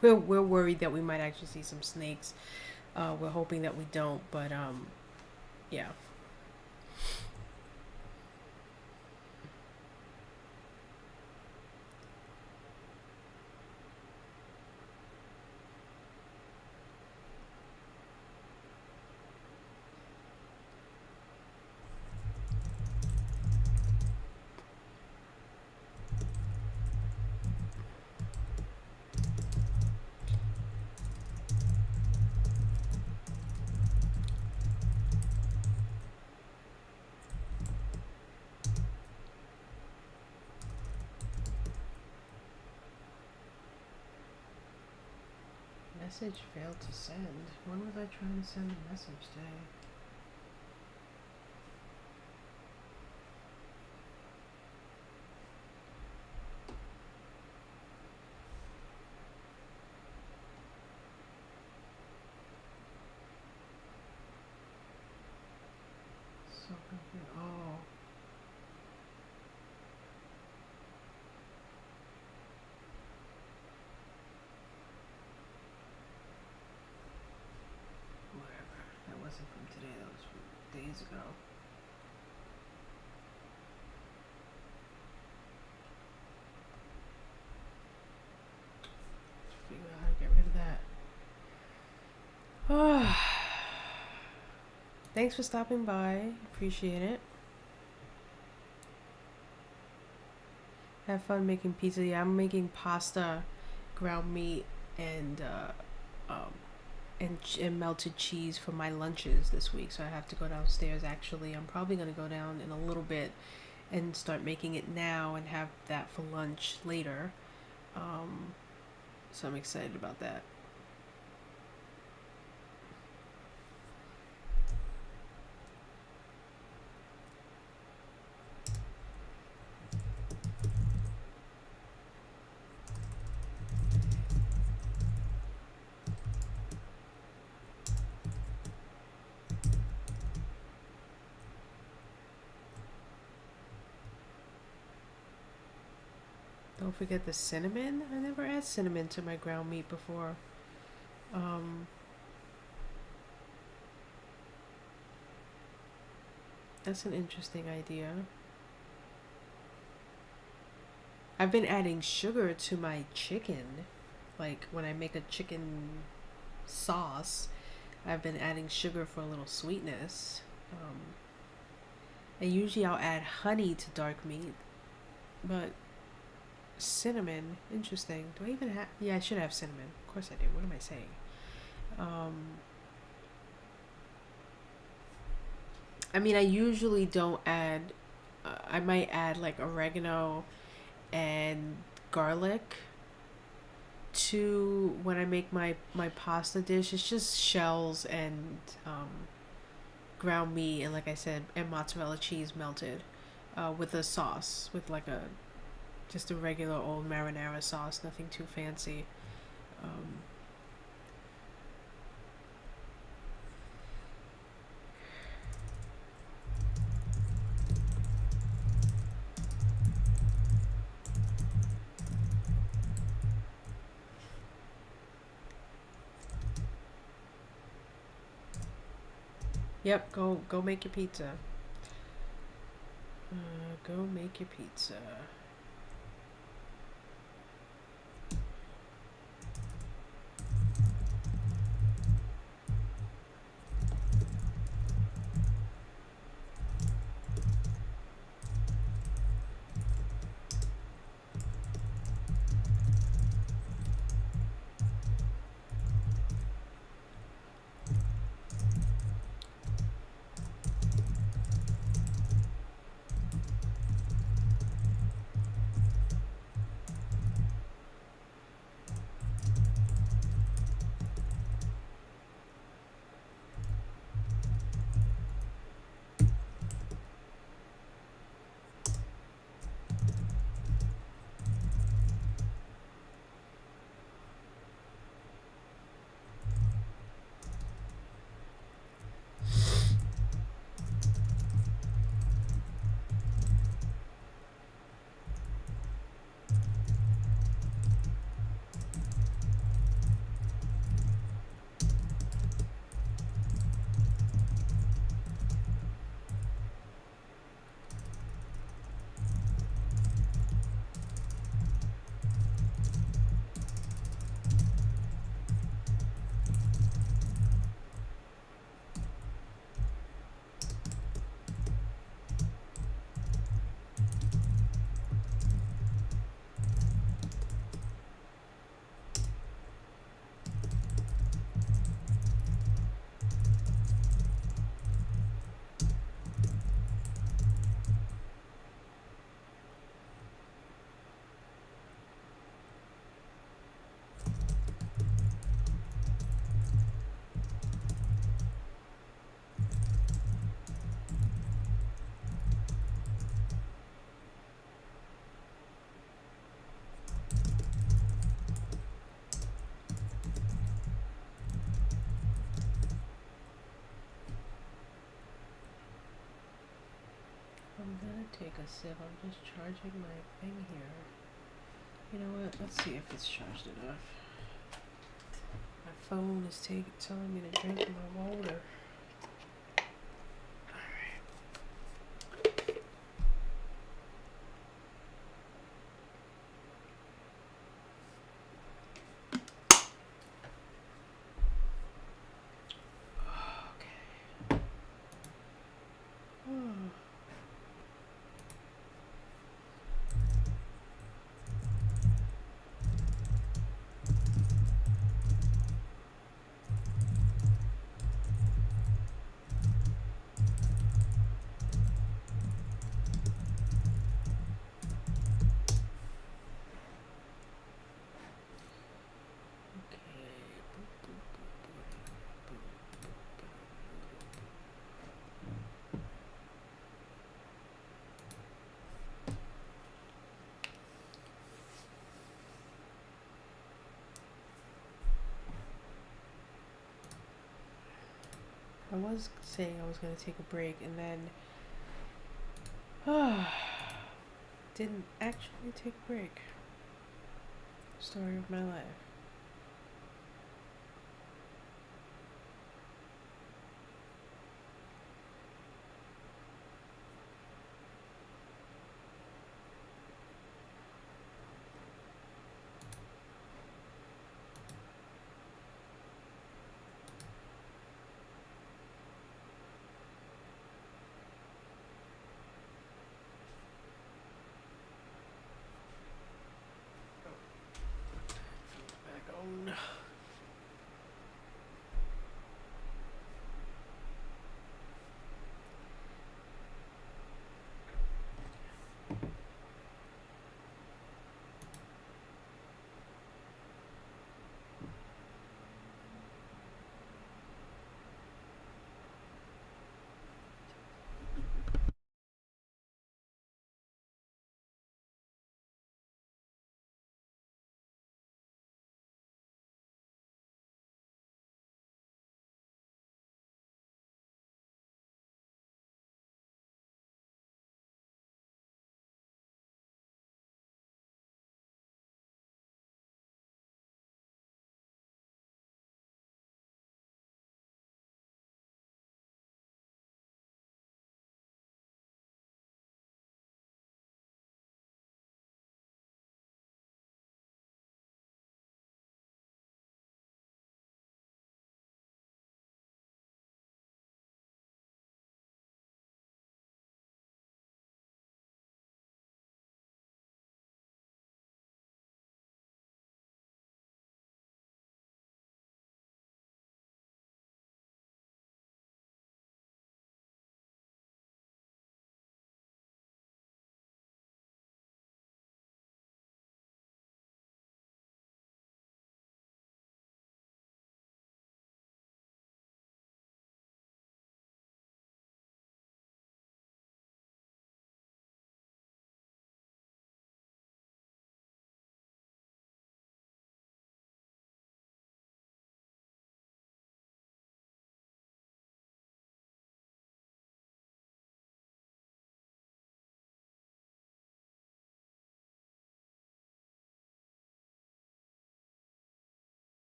Speaker 1: We're worried that we might actually see some snakes. We're hoping that we don't, but yeah. Message failed to send. When was I trying to send a message today? So confused. Oh. Whatever. That wasn't from today. That was from days ago. Figure out how to get rid of that. Oh. Thanks for stopping by. Appreciate it. Have fun making pizza. Yeah, I'm making pasta, ground meat, and melted cheese for my lunches this week. So I have to go downstairs. Actually, I'm probably gonna go down in a little bit and start making it now and have that for lunch later. So I'm excited about that. Don't forget the cinnamon. I never add cinnamon to my ground meat before. That's an interesting idea. I've been adding sugar to my chicken. Like when I make a chicken sauce, I've been adding sugar for a little sweetness. And usually I'll add honey to dark meat. But cinnamon, interesting. Do I even have? Yeah, I should have cinnamon. Of course I do. What am I saying? I mean, I usually don't add. I might add like oregano and garlic to when I make my pasta dish. It's just shells and ground meat and, like I said, and mozzarella cheese melted with a sauce, with like a just a regular old marinara sauce, nothing too fancy. Yep, go make your pizza. Go make your pizza. I'm gonna take a sip. I'm just charging my thing here. You know what? Let's see if it's charged enough. My phone is telling me to drink my water. Okay. Hmm. I was saying I was going to take a break and then didn't actually take a break. Story of my life.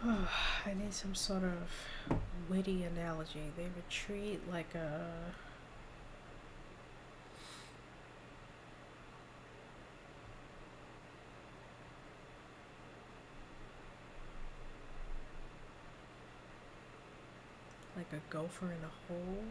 Speaker 1: I need some sort of witty analogy. They retreat like a gopher in a hole.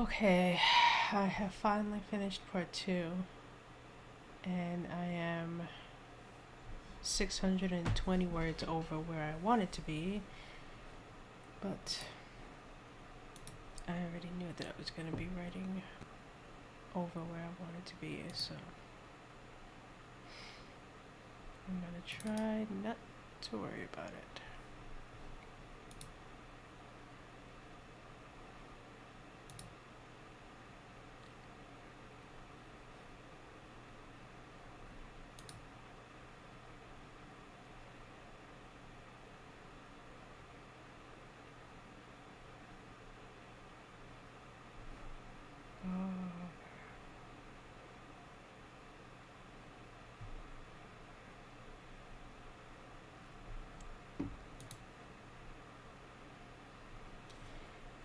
Speaker 1: Okay, I have finally finished part 2, and I am 620 words over where I wanted to be, but I already knew that I was going to be writing over where I wanted to be, so I'm going to try not to worry about it.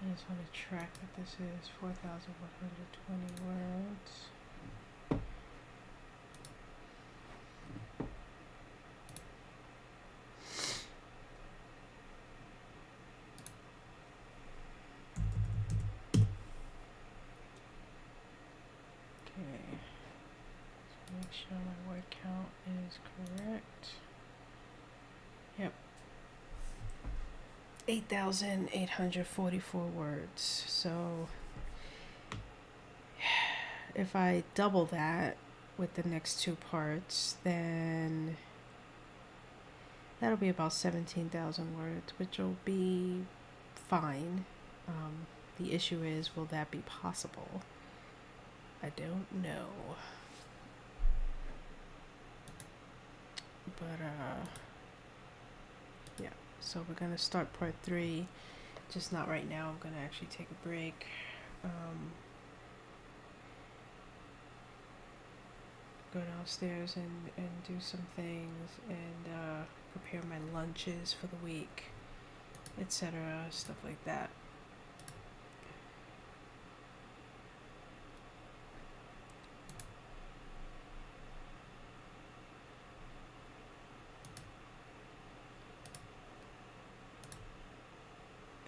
Speaker 1: I just want to track that this is 4,120 words. Okay, so make sure my word count is correct. Yep. 8,844 words. So if I double that with the next 2 parts, then that'll be about 17,000 words, which will be fine. The issue is, will that be possible? I don't know. But, yeah. So we're going to start part 3. Just not right now. I'm going to actually take a break. Go downstairs and do some things and prepare my lunches for the week, etc. Stuff like that.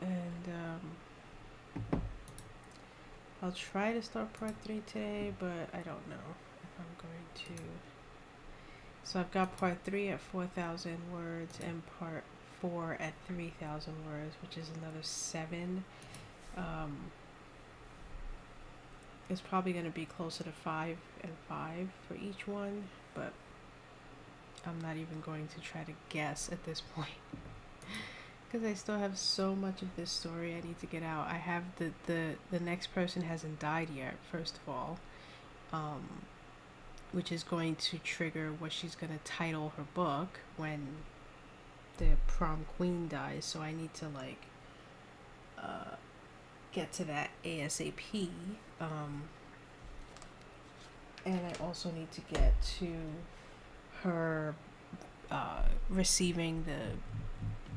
Speaker 1: And I'll try to start part 3 today, but I don't know if I'm going to. So I've got part 3 at 4,000 words and part 4 at 3,000 words, which is another 7. It's probably going to be closer to 5 and 5 for each one, but I'm not even going to try to guess at this point. Because I still have so much of this story I need to get out. I have the next person hasn't died yet, first of all, which is going to trigger what she's going to title her book when the prom queen dies. So I need to get to that ASAP. And I also need to get to her receiving the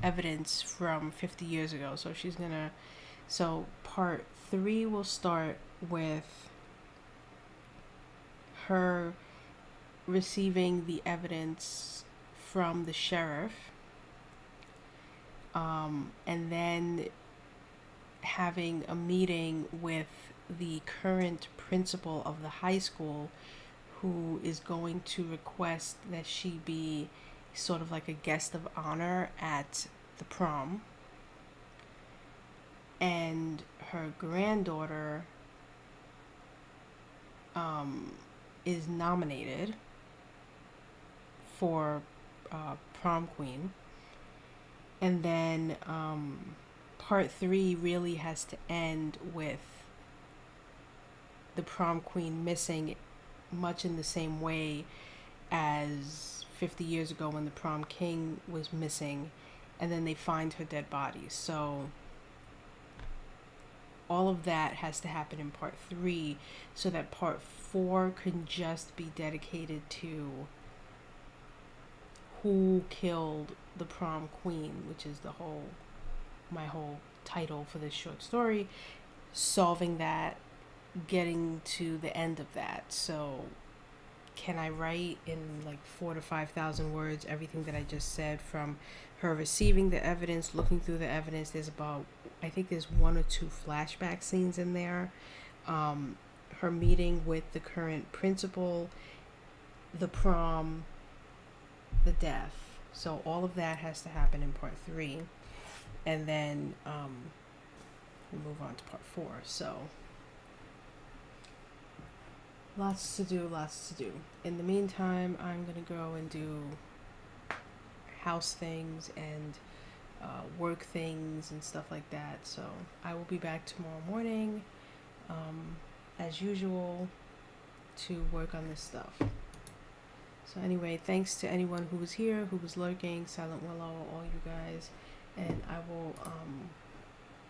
Speaker 1: evidence from 50 years ago. So part 3 will start with her receiving the evidence from the sheriff, and then having a meeting with the current principal of the high school, who is going to request that she be sort of like a guest of honor at the prom. And her granddaughter is nominated for prom queen. And then part 3 really has to end with the prom queen missing, much in the same way as 50 years ago when the prom king was missing, and then they find her dead body. So all of that has to happen in part 3 so that part 4 can just be dedicated to who killed the prom queen, which is my whole title for this short story, solving that, getting to the end of that. So can I write in like 4,000 to 5,000 words everything that I just said, from her receiving the evidence, looking through the evidence? I think there's 1 or 2 flashback scenes in there, her meeting with the current principal, the prom, the death. So all of that has to happen in part 3. And then we move on to part 4. So lots to do, lots to do. In the meantime, I'm going to go and do house things and work things and stuff like that. So I will be back tomorrow morning, as usual, to work on this stuff. So anyway, thanks to anyone who was here, who was lurking, Silent Willow, all you guys, and I will